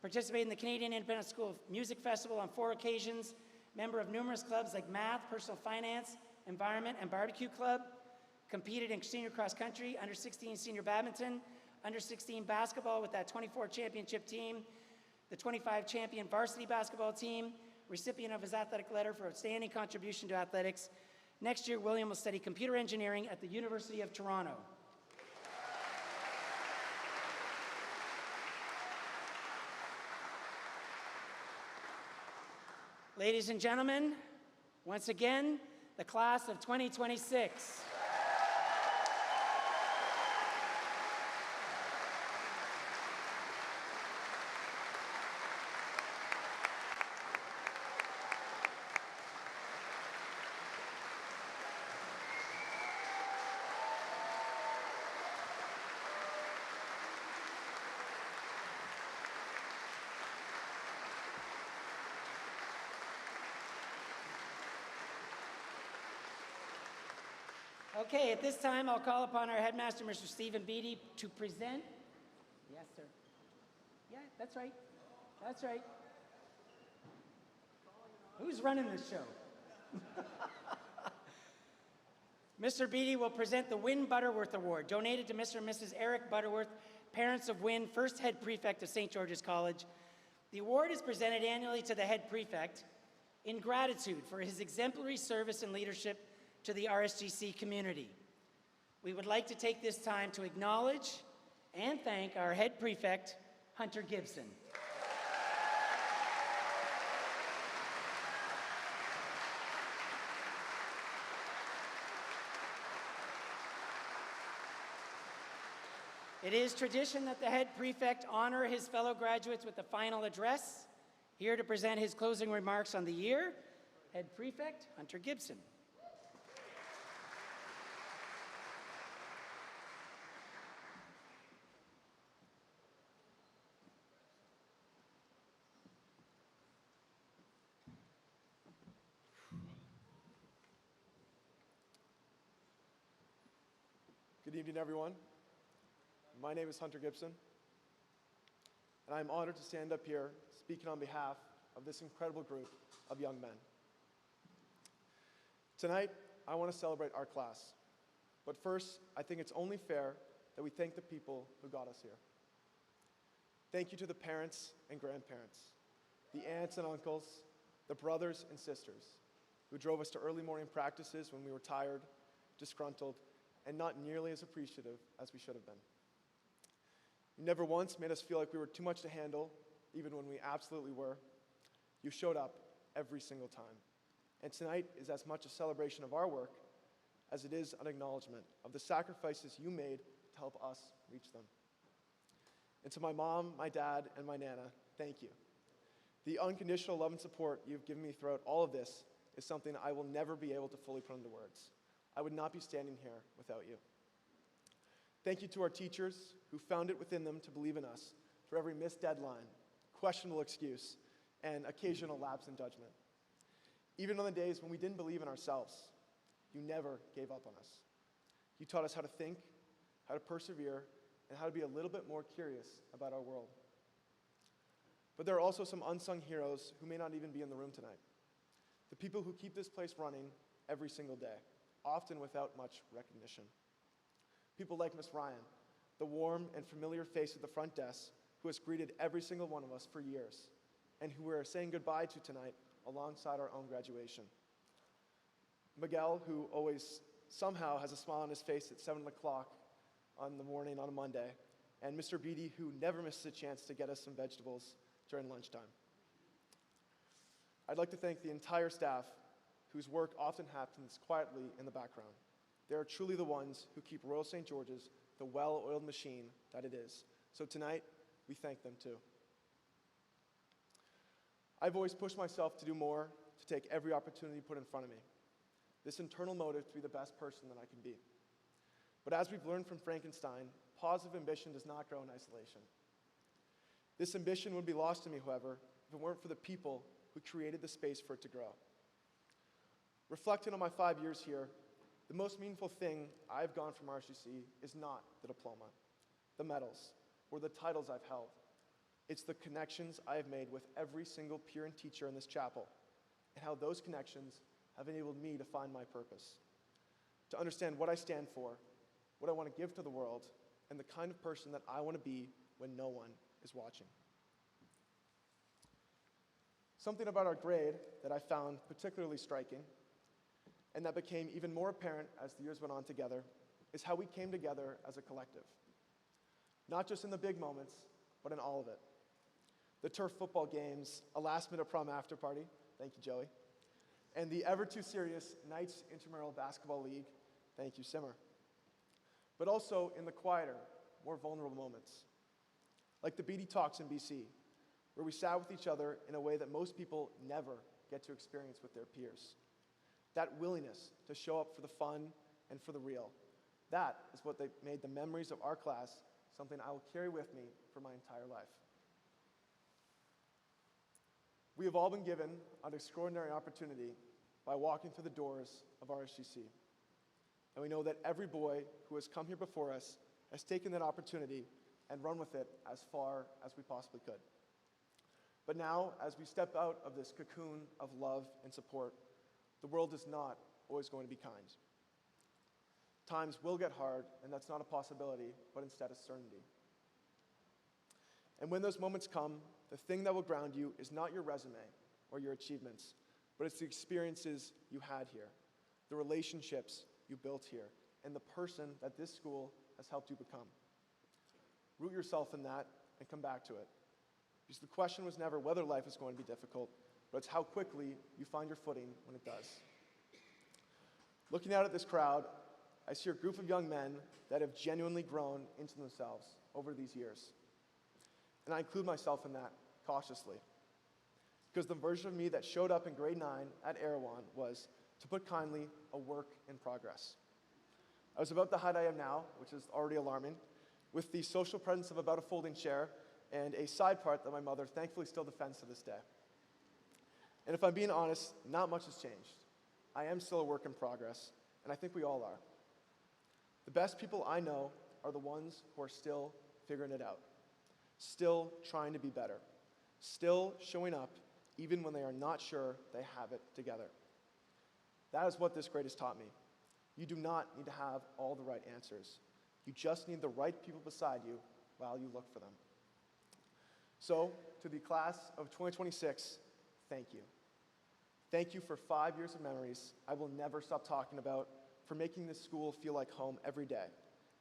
participated in the Canadian Independent School of Music Festival on 4 occasions, member of numerous clubs like Math, Personal Finance, Environment, and Barbecue Club, competed in senior cross country, under 16 senior badminton, under 16 basketball with that 24 championship team, the 25 champion varsity basketball team, recipient of his athletic letter for outstanding contribution to athletics. Next year, William will study computer engineering at the University of Toronto. Ladies and gentlemen, once again, the class of 2026. Okay, at this time, I'll call upon our headmaster, Mr. Stephen Beatty, to present. Yes, sir. Yeah, that's right. That's right. Who's running this show? Mr. Beatty will present the Wynne Butterworth Award, donated to Mr. and Mrs. Eric Butterworth, parents of Wynne, first head prefect of St. George's College. The award is presented annually to the head prefect in gratitude for his exemplary service and leadership to the RSGC community. We would like to take this time to acknowledge and thank our head prefect, Hunter Gibson. It is tradition that the head prefect honor his fellow graduates with the final address. Here to present his closing remarks on the year, head prefect, Hunter Gibson. Good evening, everyone. My name is Hunter Gibson, and I'm honored to stand up here speaking on behalf of this incredible group of young men. Tonight, I want to celebrate our class, but first, I think it's only fair that we thank the people who got us here. Thank you to the parents and grandparents, the aunts and uncles, the brothers and sisters who drove us to early morning practices when we were tired, disgruntled, and not nearly as appreciative as we should have been. You never once made us feel like we were too much to handle, even when we absolutely were. You showed up every single time. And tonight is as much a celebration of our work as it is an acknowledgement of the sacrifices you made to help us reach them. And to my mom, my dad, and my Nana, thank you. The unconditional love and support you've given me throughout all of this is something I will never be able to fully put into words. I would not be standing here without you. Thank you to our teachers who found it within them to believe in us through every missed deadline, questionable excuse, and occasional lapse in judgment. Even on the days when we didn't believe in ourselves, you never gave up on us. You taught us how to think, how to persevere, and how to be a little bit more curious about our world. But there are also some unsung heroes who may not even be in the room tonight. The people who keep this place running every single day, often without much recognition. People like Miss Ryan, the warm and familiar face at the front desk who has greeted every single one of us for years, and who we are saying goodbye to tonight alongside our own graduation. Miguel, who always somehow has a smile on his face at 7 o'clock on the morning on a Monday, and Mr. Beatty, who never misses a chance to get us some vegetables during lunchtime. I'd like to thank the entire staff whose work often happens quietly in the background. They are truly the ones who keep Royal St. George's the well-oiled machine that it is. So tonight, we thank them too. I've always pushed myself to do more, to take every opportunity put in front of me. This internal motive to be the best person that I can be. But as we've learned from Frankenstein, positive ambition does not grow in isolation. This ambition would be lost to me, however, if it weren't for the people who created the space for it to grow. Reflecting on my 5 years here, the most meaningful thing I've gone from RSGC is not the diploma, the medals, or the titles I've held. It's the connections I have made with every single peer and teacher in this chapel, and how those connections have enabled me to find my purpose, to understand what I stand for, what I want to give to the world, and the kind of person that I want to be when no one is watching. Something about our grade that I found particularly striking, and that became even more apparent as the years went on together, is how we came together as a collective. Not just in the big moments, but in all of it. The turf football games, a last-minute prom after party, Thank you, Joey. And the ever too serious Knights Intramural Basketball League. Thank you, Simmer. But also in the quieter, more vulnerable moments, like the Beatty Talks in BC, where we sat with each other in a way that most people never get to experience with their peers. That willingness to show up for the fun and for the real, that is what made the memories of our class something I will carry with me for my entire life. We have all been given an extraordinary opportunity by walking through the doors of RSGC. And we know that every boy who has come here before us has taken that opportunity and run with it as far as we possibly could. But now, as we step out of this cocoon of love and support, the world is not always going to be kind. Times will get hard, and that's not a possibility, but instead a certainty. And when those moments come, the thing that will ground you is not your resume or your achievements, but it's the experiences you had here, the relationships you built here, and the person that this school has helped you become. Root yourself in that and come back to it. Because the question was never whether life is going to be difficult, but it's how quickly you find your footing when it does. Looking out at this crowd, I see a group of young men that have genuinely grown into themselves over these years. And I include myself in that cautiously. Because the version of me that showed up in grade 9 at Erewhon was, to put kindly, a work in progress. I was about the height I am now, which is already alarming, with the social presence of about a folding chair and a side part that my mother thankfully still defends to this day. And if I'm being honest, not much has changed. I am still a work in progress, and I think we all are. The best people I know are the ones who are still figuring it out, still trying to be better, still showing up even when they are not sure they have it together. That is what this grade has taught me. You do not need to have all the right answers. You just need the right people beside you while you look for them. So, to the class of 2026, thank you. Thank you for 5 years of memories I will never stop talking about, for making this school feel like home every day,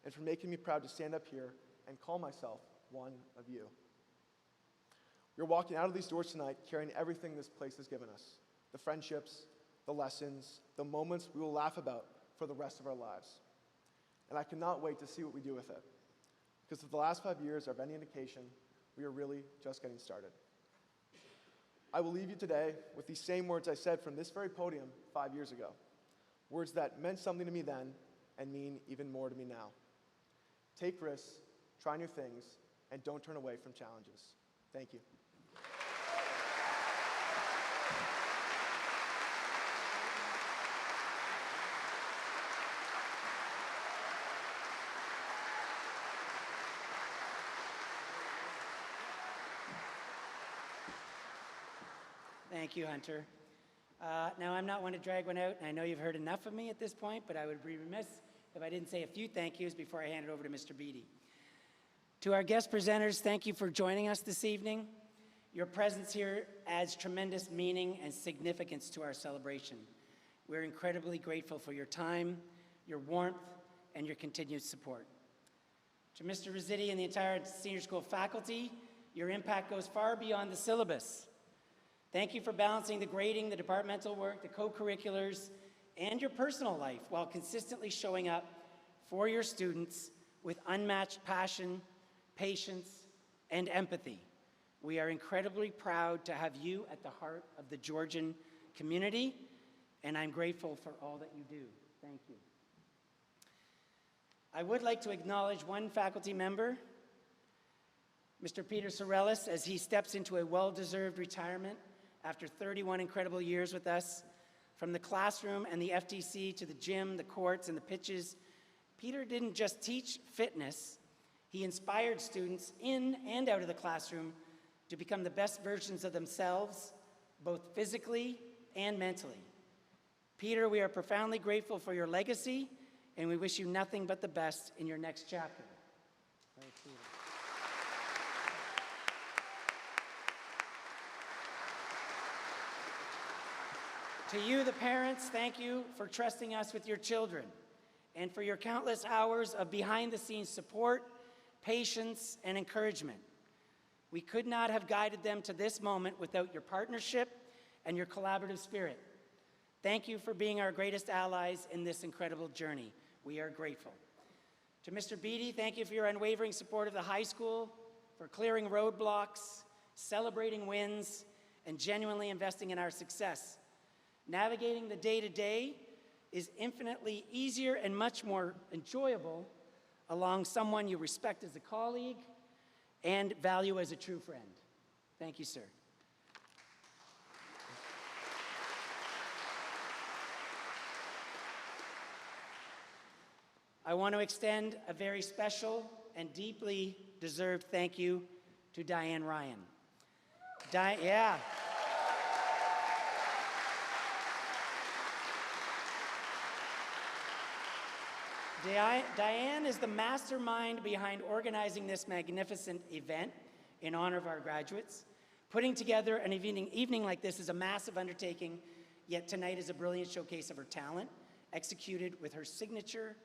and for making me proud to stand up here and call myself one of you. We're walking out of these doors tonight carrying everything this place has given us, the friendships, the lessons, the moments we will laugh about for the rest of our lives. And I cannot wait to see what we do with it, because if the last 5 years are of any indication, we are really just getting started. I will leave you today with these same words I said from this very podium 5 years ago. Words that meant something to me then and mean even more to me now. Take risks, try new things, and don't turn away from challenges. Thank you. Thank you, Hunter. Now, I'm not one to drag one out, and I know you've heard enough of me at this point, but I would be remiss if I didn't say a few thank yous before I hand it over to Mr. Beatty. To our guest presenters, thank you for joining us this evening. Your presence here adds tremendous meaning and significance to our celebration. We're incredibly grateful for your time, your warmth, and your continued support. To Mr. Rizzitti and the entire senior school faculty, your impact goes far beyond the syllabus. Thank you for balancing the grading, the departmental work, the co-curriculars, and your personal life while consistently showing up for your students with unmatched passion, patience, and empathy. We are incredibly proud to have you at the heart of the Georgian community, and I'm grateful for all that you do. Thank you. I would like to acknowledge one faculty member, Mr. Peter Sorellis, as he steps into a well-deserved retirement after 31 incredible years with us. From the classroom and the FTC to the gym, the courts, and the pitches, Peter didn't just teach fitness, he inspired students in and out of the classroom to become the best versions of themselves, both physically and mentally. Peter, we are profoundly grateful for your legacy, and we wish you nothing but the best in your next chapter. Thanks, Peter. To you, the parents, thank you for trusting us with your children and for your countless hours of behind-the-scenes support, patience, and encouragement. We could not have guided them to this moment without your partnership and your collaborative spirit. Thank you for being our greatest allies in this incredible journey. We are grateful. To Mr. Beatty, thank you for your unwavering support of the high school, for clearing roadblocks, celebrating wins, and genuinely investing in our success. Navigating the day-to-day is infinitely easier and much more enjoyable along someone you respect as a colleague and value as a true friend. Thank you, sir. I want to extend a very special and deeply deserved thank you to Diane Ryan. Diane is the mastermind behind organizing this magnificent event in honor of our graduates. Putting together an evening like this is a massive undertaking, yet tonight is a brilliant showcase of her talent, executed with her signature,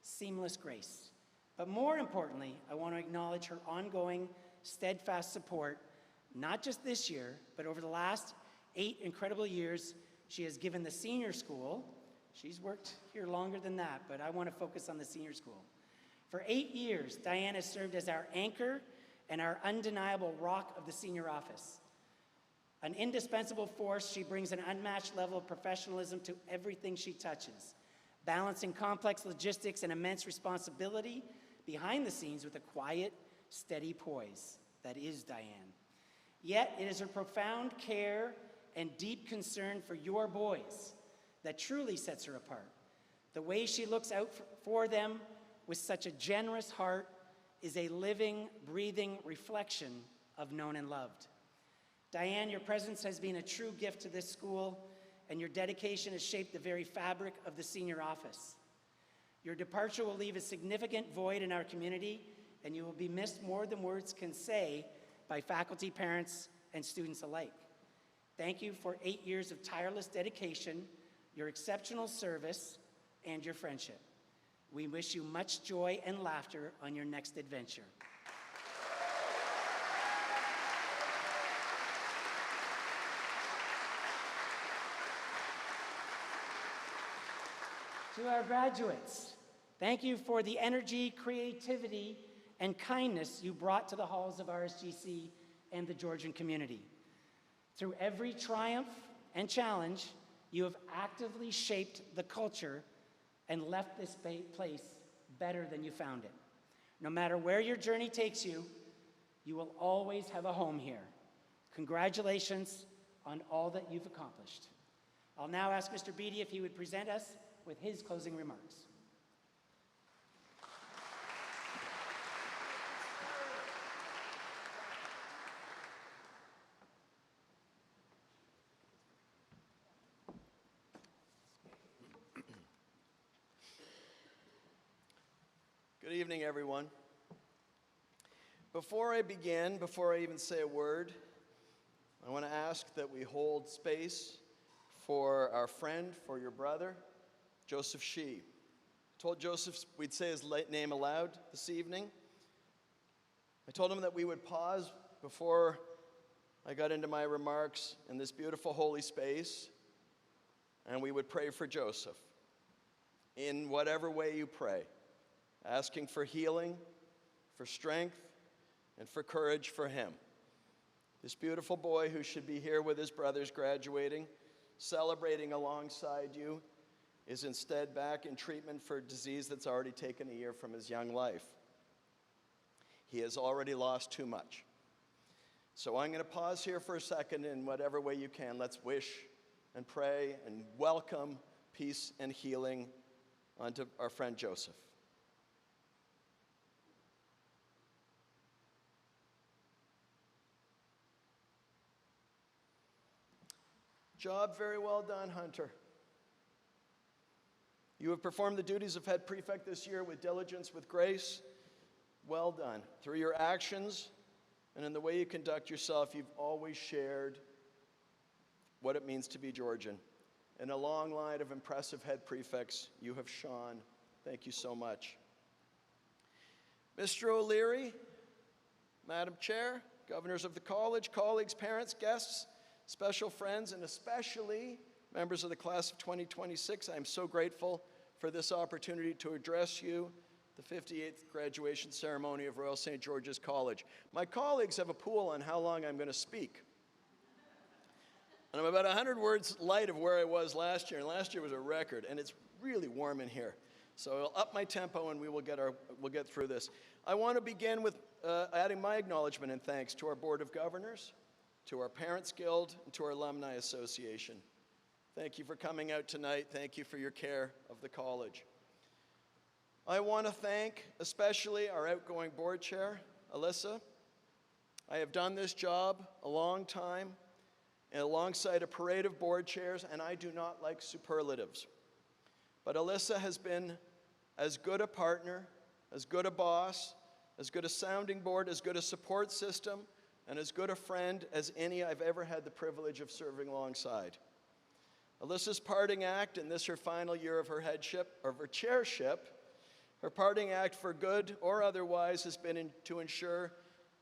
seamless grace. But more importantly, I want to acknowledge her ongoing, steadfast support, not just this year, but over the last 8 incredible years she has given the senior school. She's worked here longer than that, but I want to focus on the senior school. For 8 years, Diane has served as our anchor and our undeniable rock of the senior office. An indispensable force, she brings an unmatched level of professionalism to everything she touches, balancing complex logistics and immense responsibility behind the scenes with a quiet, steady poise that is Diane. Yet it is her profound care and deep concern for your boys that truly sets her apart. The way she looks out for them with such a generous heart is a living, breathing reflection of known and loved. Diane, your presence has been a true gift to this school, and your dedication has shaped the very fabric of the senior office. Your departure will leave a significant void in our community, and you will be missed more than words can say by faculty, parents, and students alike. Thank you for 8 years of tireless dedication, your exceptional service, and your friendship. We wish you much joy and laughter on your next adventure. To our graduates, thank you for the energy, creativity, and kindness you brought to the halls of RSGC and the Georgian community. Through every triumph and challenge, you have actively shaped the culture and left this place better than you found it. No matter where your journey takes you, you will always have a home here. Congratulations on all that you've accomplished. I'll now ask Mr. Beatty if he would present us with his closing remarks. Good evening, everyone. Before I begin, before I even say a word, I want to ask that we hold space for our friend, for your brother, Joseph Shee. I told Joseph we'd say his name aloud this evening. I told him that we would pause before I got into my remarks in this beautiful holy space, and we would pray for Joseph in whatever way you pray, asking for healing, for strength, and for courage for him. This beautiful boy who should be here with his brothers graduating, celebrating alongside you, is instead back in treatment for a disease that's already taken a year from his young life. He has already lost too much. So I'm going to pause here for a second, in whatever way you can, let's wish and pray and welcome peace and healing onto our friend Joseph. Job very well done, Hunter. You have performed the duties of head prefect this year with diligence, with grace. Well done. Through your actions and in the way you conduct yourself, you've always shared what it means to be Georgian. In a long line of impressive head prefects, you have shone. Thank you so much. Mr. O'Leary, Madam Chair, governors of the college, colleagues, parents, guests, Special friends, and especially members of the class of 2026, I'm so grateful for this opportunity to address you, the 58th graduation ceremony of Royal St. George's College. My colleagues have a pool on how long I'm going to speak. And I'm about 100 words light of where I was last year, and last year was a record, and it's really warm in here. So I'll up my tempo and we'll get through this. I want to begin with adding my acknowledgement and thanks to our Board of Governors, to our Parents Guild, and to our Alumni Association. Thank you for coming out tonight. Thank you for your care of the college. I want to thank especially our outgoing board chair, Alyssa. I have done this job a long time and alongside a parade of board chairs, and I do not like superlatives. But Alyssa has been as good a partner, as good a boss, as good a sounding board, as good a support system, and as good a friend as any I've ever had the privilege of serving alongside. Alyssa's parting act, and this her final year of her headship, or her chairship, her parting act for good or otherwise has been to ensure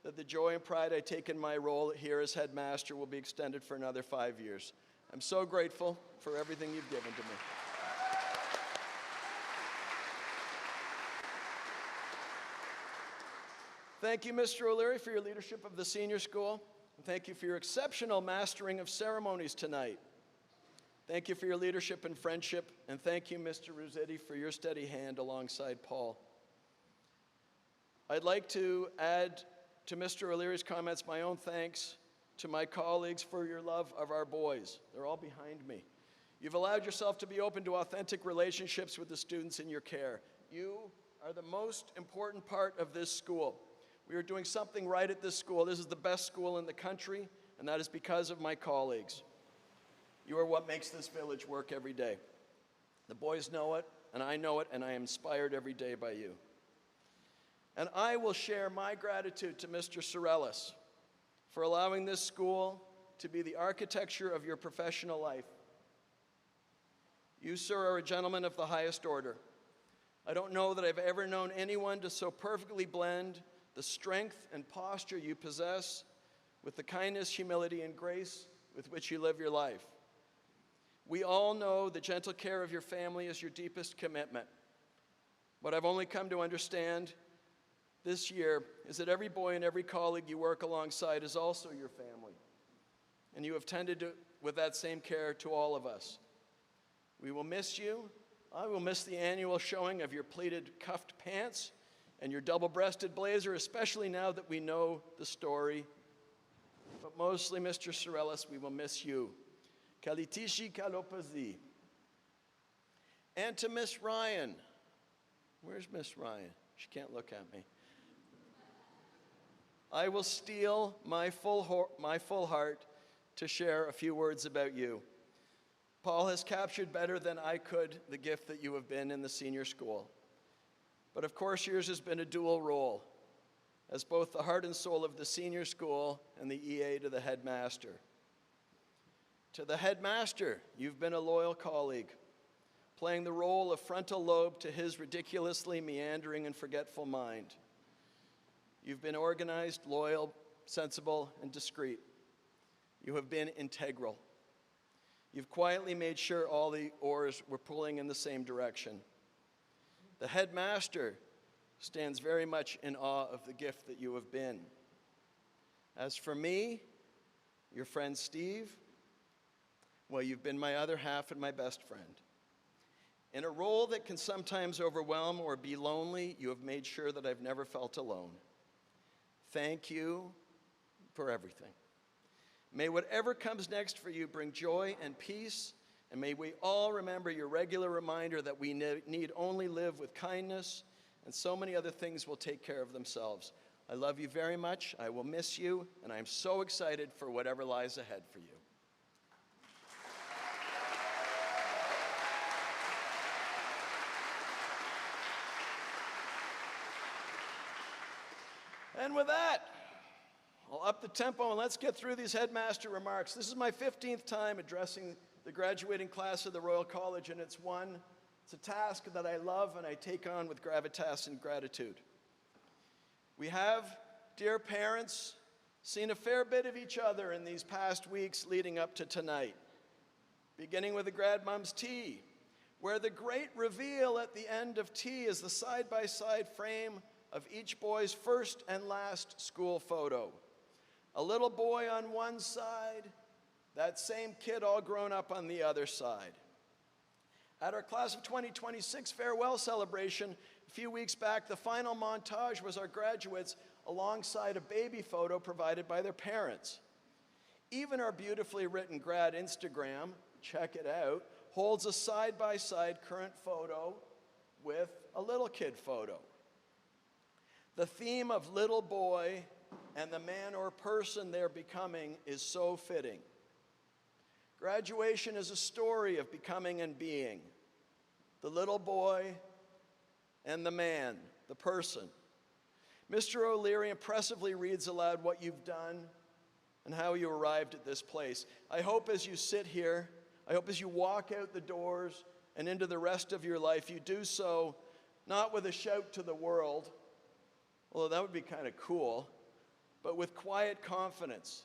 that the joy and pride I take in my role here as headmaster will be extended for another 5 years. I'm so grateful for everything you've given to me. Thank you, Mr. O'Leary, for your leadership of the senior school. And thank you for your exceptional mastering of ceremonies tonight. Thank you for your leadership and friendship. And thank you, Mr. Rossetti, for your steady hand alongside Paul. I'd like to add to Mr. O'Leary's comments my own thanks to my colleagues for your love of our boys. They're all behind me. You've allowed yourself to be open to authentic relationships with the students in your care. You are the most important part of this school. We are doing something right at this school. This is the best school in the country, and that is because of my colleagues. You are what makes this village work every day. The boys know it, and I am inspired every day by you. And I will share my gratitude to Mr. Sorellis for allowing this school to be the architecture of your professional life. You, sir, are a gentleman of the highest order. I don't know that I've ever known anyone to so perfectly blend the strength and posture you possess with the kindness, humility, and grace with which you live your life. We all know the gentle care of your family is your deepest commitment. What I've only come to understand this year is that every boy and every colleague you work alongside is also your family, and you have tended with that same care to all of us. We will miss you. I will miss the annual showing of your pleated cuffed pants and your double-breasted blazer, especially now that we know the story. But mostly, Mr. Sorellis, we will miss you. Kalitishi Kalopazi. And to Miss Ryan. Where's Miss Ryan? She can't look at me. I will steel my full heart to share a few words about you. Paul has captured better than I could the gift that you have been in the senior school. But of course, yours has been a dual role as both the heart and soul of the senior school and the EA to the headmaster. To the headmaster, you've been a loyal colleague, playing the role of frontal lobe to his ridiculously meandering and forgetful mind. You've been organized, loyal, sensible, and discreet. You have been integral. You've quietly made sure all the oars were pulling in the same direction. The headmaster stands very much in awe of the gift that you have been. As for me, your friend Steve, well, you've been my other half and my best friend. In a role that can sometimes overwhelm or be lonely, you have made sure that I've never felt alone. Thank you for everything. May whatever comes next for you bring joy and peace, and may we all remember your regular reminder that we need only live with kindness, and so many other things will take care of themselves. I love you very much. I will miss you, and I am so excited for whatever lies ahead for you. And with that, I'll up the tempo and let's get through these headmaster remarks. This is my 15th time addressing the graduating class of the Royal College, and it's a task that I love and I take on with gravitas and gratitude. We have, dear parents, seen a fair bit of each other in these past weeks leading up to tonight, beginning with the Grad Mums Tea, where the great reveal at the end of tea is the side-by-side frame of each boy's first and last school photo. A little boy on one side, that same kid all grown up on the other side. At our Class of 2026 farewell celebration a few weeks back, the final montage was our graduates alongside a baby photo provided by their parents. Even our beautifully written grad Instagram, check it out, holds a side-by-side current photo with a little kid photo. The theme of little boy and the man or person they're becoming is so fitting. Graduation is a story of becoming and being. The little boy and the man, the person. Mr. O'Leary impressively reads aloud what you've done and how you arrived at this place. I hope as you sit here, I hope as you walk out the doors and into the rest of your life, you do so not with a shout to the world, although that would be kind of cool, but with quiet confidence.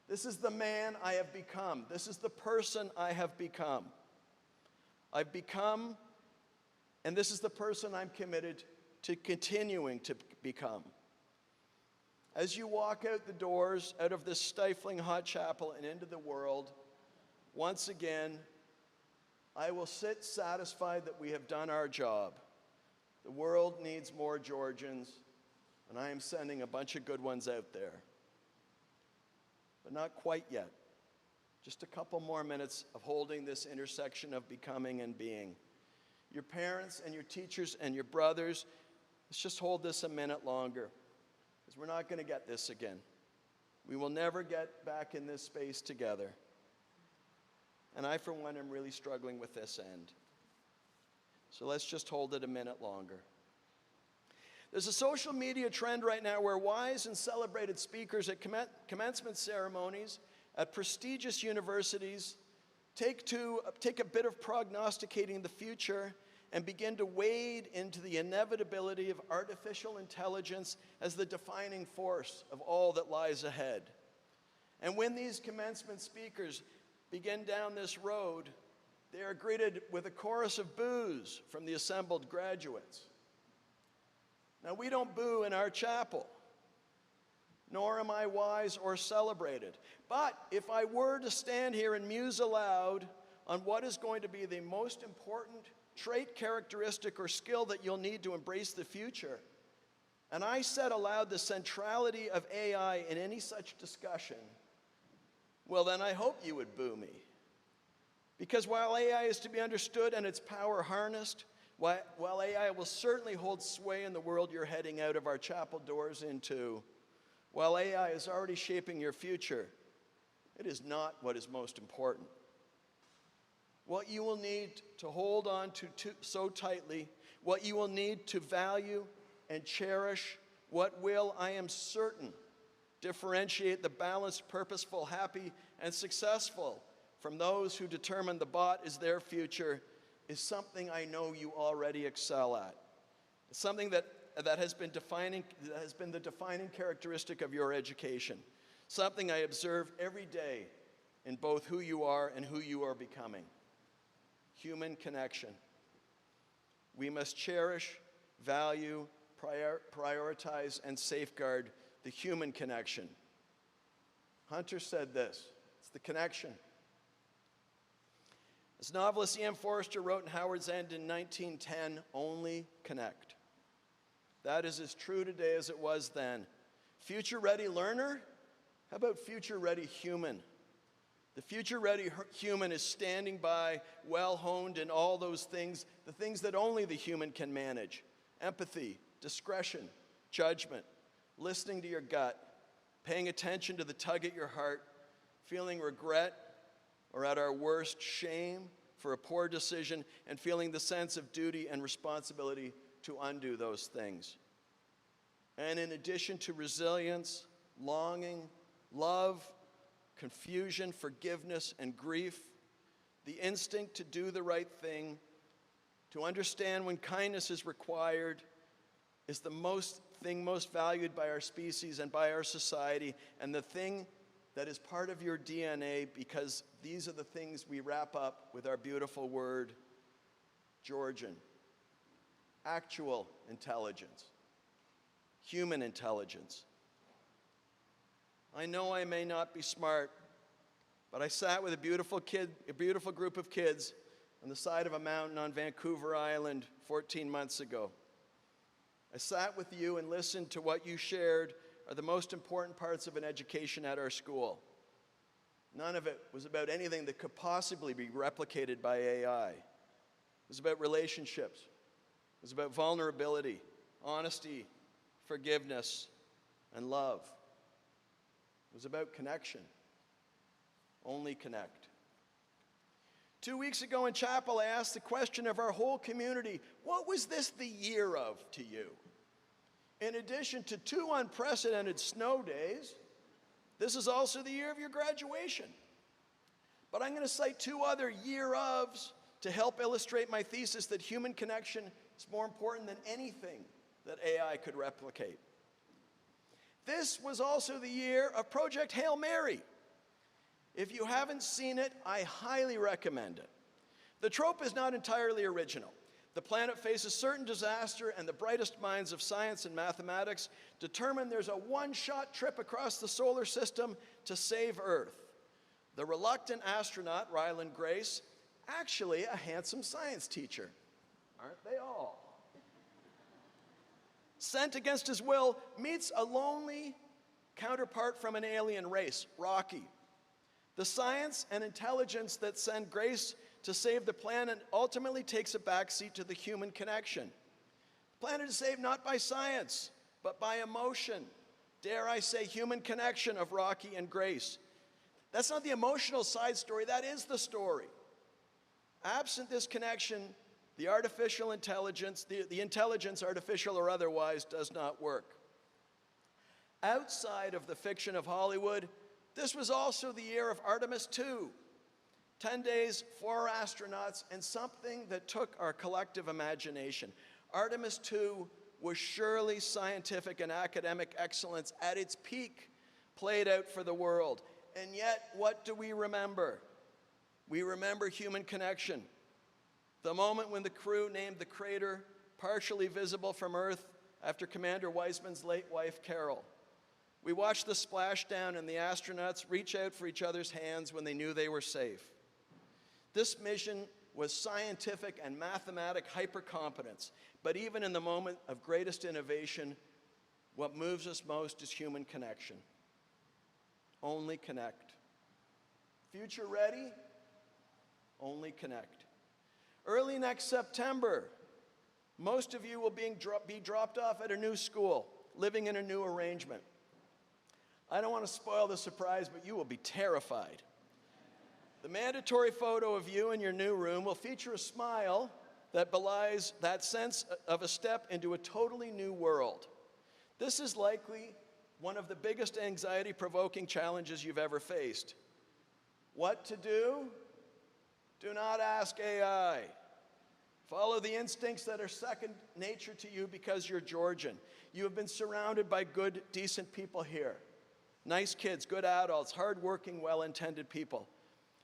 This is the man I have become. This is the person I have become. I've become, and this is the person I'm committed to continuing to become. As you walk out the doors, out of this stifling hot chapel and into the world, once again, I will sit satisfied that we have done our job. The world needs more Georgians, and I am sending a bunch of good ones out there. But not quite yet. Just a couple more minutes of holding this intersection of becoming and being. Your parents and your teachers and your brothers, let's just hold this a minute longer, because we're not going to get this again. We will never get back in this space together. And I, for one, am really struggling with this end. So let's just hold it a minute longer. There's a social media trend right now where wise and celebrated speakers at commencement ceremonies at prestigious universities take a bit of prognosticating the future and begin to wade into the inevitability of artificial intelligence as the defining force of all that lies ahead. And when these commencement speakers begin down this road, they are greeted with a chorus of boos from the assembled graduates. Now, we don't boo in our chapel, nor am I wise or celebrated. But if I were to stand here and muse aloud on what is going to be the most important trait, characteristic, or skill that you'll need to embrace the future, and I said aloud the centrality of AI in any such discussion, well, then I hope you would boo me. Because while AI is to be understood and its power harnessed, while AI will certainly hold sway in the world you're heading out of our chapel doors into, while AI is already shaping your future, it is not what is most important. What you will need to hold on to so tightly, what you will need to value and cherish, what will, I am certain, differentiate the balanced, purposeful, happy, and successful from those who determine the bot is their future is something I know you already excel at. It's something that has been the defining characteristic of your education. Something I observe every day in both who you are and who you are becoming. Human connection. We must cherish, value, prioritize, and safeguard the human connection. Hunter said this, it's the connection. As novelist E.M. Forster wrote in Howard's End in 1910, only connect. That is as true today as it was then. Future-ready learner? How about future-ready human? The future-ready human is standing by, well-honed in all those things, the things that only the human can manage. Empathy, discretion, judgment, listening to your gut, paying attention to the tug at your heart, feeling regret, or at our worst, shame for a poor decision, and feeling the sense of duty and responsibility to undo those things. And in addition to resilience, longing, love, confusion, forgiveness, and grief, the instinct to do the right thing, to understand when kindness is required, is the most thing most valued by our species and by our society, and the thing that is part of your DNA, because these are the things we wrap up with our beautiful word, Georgian. Actual intelligence. Human intelligence. I know I may not be smart, but I sat with a beautiful group of kids on the side of a mountain on Vancouver Island 14 months ago. I sat with you and listened to what you shared are the most important parts of an education at our school. None of it was about anything that could possibly be replicated by AI. It was about relationships. It was about vulnerability, honesty, forgiveness, and love. It was about connection. Only connect. 2 weeks ago in chapel, I asked the question of our whole community, what was this the year of to you? In addition to 2 unprecedented snow days, this is also the year of your graduation. But I'm going to cite 2 other year ofs to help illustrate my thesis that human connection is more important than anything that AI could replicate. This was also the year of Project Hail Mary. If you haven't seen it, I highly recommend it. The trope is not entirely original. The planet faces certain disaster, and the brightest minds of science and mathematics determine there's a one-shot trip across the solar system to save Earth. The reluctant astronaut, Ryland Grace, actually a handsome science teacher. Aren't they all? Sent against his will, meets a lonely counterpart from an alien race, Rocky. The science and intelligence that send Grace to save the planet ultimately takes a backseat to the human connection. The planet is saved not by science, but by emotion. Dare I say, human connection of Rocky and Grace. That's not the emotional side story, that is the story. Absent this connection, the artificial intelligence, the intelligence, artificial or otherwise, does not work. Outside of the fiction of Hollywood, this was also the year of Artemis II. 10 days, 4 astronauts, and something that took our collective imagination. Artemis II was surely scientific and academic excellence at its peak, played out for the world. And yet, what do we remember? We remember human connection. The moment when the crew named the crater partially visible from Earth after Commander Weissman's late wife, Carol. We watched the splashdown and the astronauts reach out for each other's hands when they knew they were safe. This mission was scientific and mathematic hypercompetence, but even in the moment of greatest innovation, what moves us most is human connection. Only connect. Future ready? Only connect. Early next September, most of you will be dropped off at a new school, living in a new arrangement. I don't want to spoil the surprise, but you will be terrified. The mandatory photo of you in your new room will feature a smile that belies that sense of a step into a totally new world. This is likely one of the biggest anxiety-provoking challenges you've ever faced. What to do? Do not ask AI. Follow the instincts that are second nature to you because you're Georgian. You have been surrounded by good, decent people here. Nice kids, good adults, hardworking, well-intended people.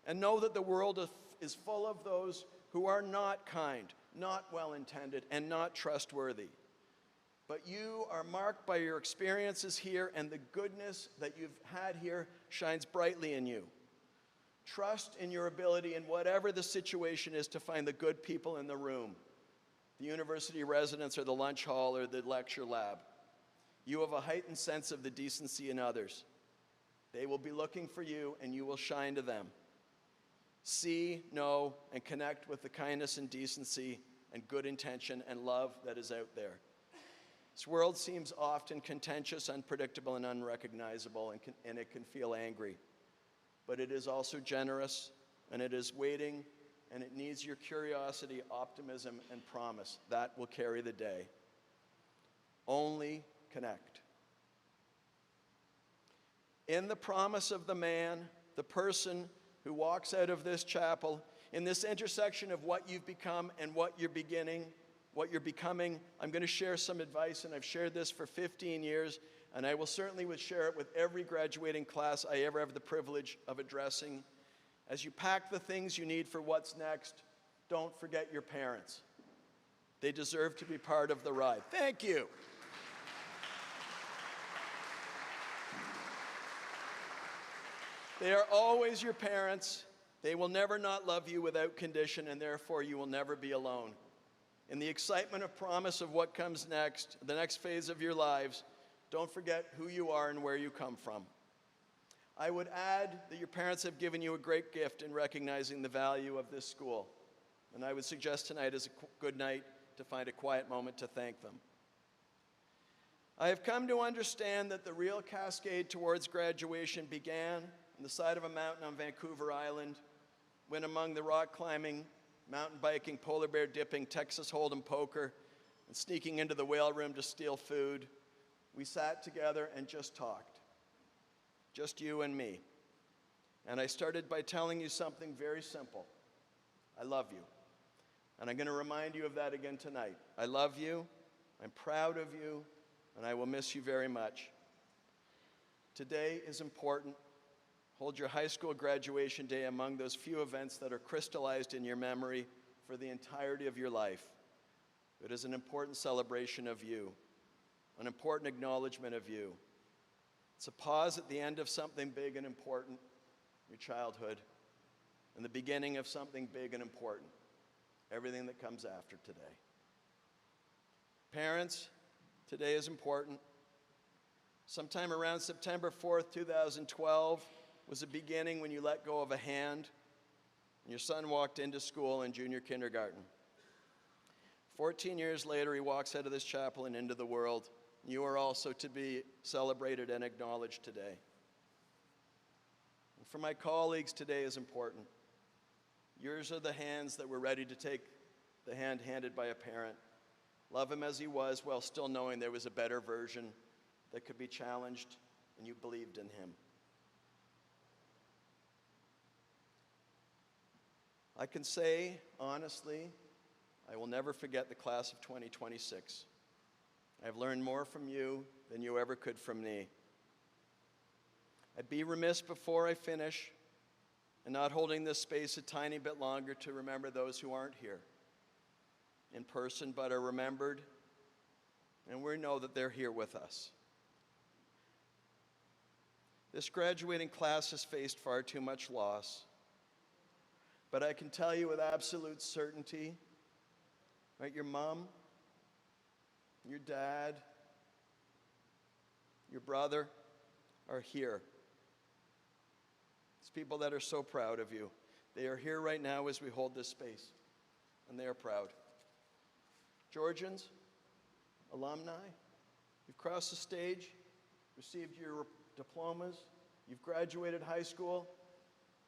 And know that the world is full of those who are not kind, not well-intended, and not trustworthy. But you are marked by your experiences here, and the goodness that you've had here shines brightly in you. Trust in your ability, in whatever the situation is, to find the good people in the room, the university residence or the lunch hall or the lecture lab. You have a heightened sense of the decency in others. They will be looking for you, and you will shine to them. See, know, and connect with the kindness and decency and good intention and love that is out there. This world seems often contentious, unpredictable, and unrecognizable, and it can feel angry. But it is also generous, and it is waiting, and it needs your curiosity, optimism, and promise. That will carry the day. Only connect. In the promise of the man, the person who walks out of this chapel, in this intersection of what you've become and what you're beginning, what you're becoming. I'm going to share some advice, and I've shared this for 15 years, and I will certainly share it with every graduating class I ever have the privilege of addressing. As you pack the things you need for what's next, don't forget your parents. They deserve to be part of the ride. Thank you. They are always your parents. They will never not love you without condition, and therefore you will never be alone. In the excitement of promise of what comes next, the next phase of your lives, don't forget who you are and where you come from. I would add that your parents have given you a great gift in recognizing the value of this school. And I would suggest tonight is a good night to find a quiet moment to thank them. I have come to understand that the real cascade towards graduation began on the side of a mountain on Vancouver Island, when among the rock climbing, mountain biking, polar bear dipping, Texas Hold'em poker, and sneaking into the whale room to steal food, we sat together and just talked. Just you and me. And I started by telling you something very simple. I love you. And I'm going to remind you of that again tonight. I love you, I'm proud of you, and I will miss you very much. Today is important. Hold your high school graduation day among those few events that are crystallized in your memory for the entirety of your life. It is an important celebration of you, an important acknowledgement of you. It's a pause at the end of something big and important, your childhood, and the beginning of something big and important, everything that comes after today. Parents, today is important. Sometime around September 4th, 2012, was a beginning when you let go of a hand and your son walked into school in junior kindergarten. 14 years later, he walks out of this chapel and into the world. You are also to be celebrated and acknowledged today. And for my colleagues, today is important. Yours are the hands that were ready to take the hand handed by a parent. Love him as he was while still knowing there was a better version that could be challenged, and you believed in him. I can say, honestly, I will never forget the class of 2026. I've learned more from you than you ever could from me. I'd be remiss before I finish in not holding this space a tiny bit longer to remember those who aren't here in person but are remembered, and we know that they're here with us. This graduating class has faced far too much loss. But I can tell you with absolute certainty, right, your mom, your dad, your brother are here. It's people that are so proud of you. They are here right now as we hold this space, and they are proud. Georgians, alumni, you've crossed the stage, received your diplomas, you've graduated high school,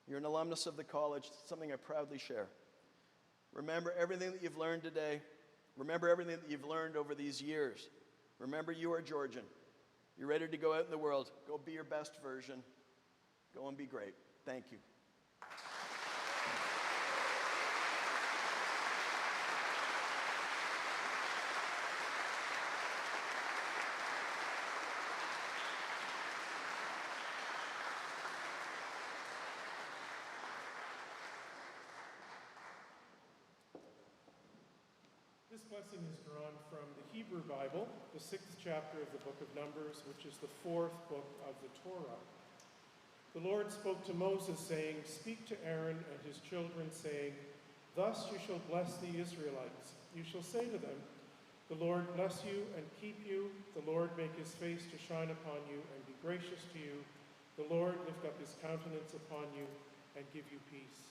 you're an alumnus of the college, something I proudly share. Remember everything that you've learned today. Remember everything that you've learned over these years. Remember you are Georgian. You're ready to go out in the world. Go be your best version. Go and be great. Thank you. This blessing is drawn from the Hebrew Bible, the 6th chapter of the book of Numbers, which is the 4th book of the Torah. The Lord spoke to Moses, saying, "Speak to Aaron and his children, saying, Thus you shall bless the Israelites. You shall say to them, The Lord bless you and keep you. The Lord make his face to shine upon you and be gracious to you. The Lord lift up his countenance upon you and give you peace.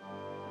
Amen."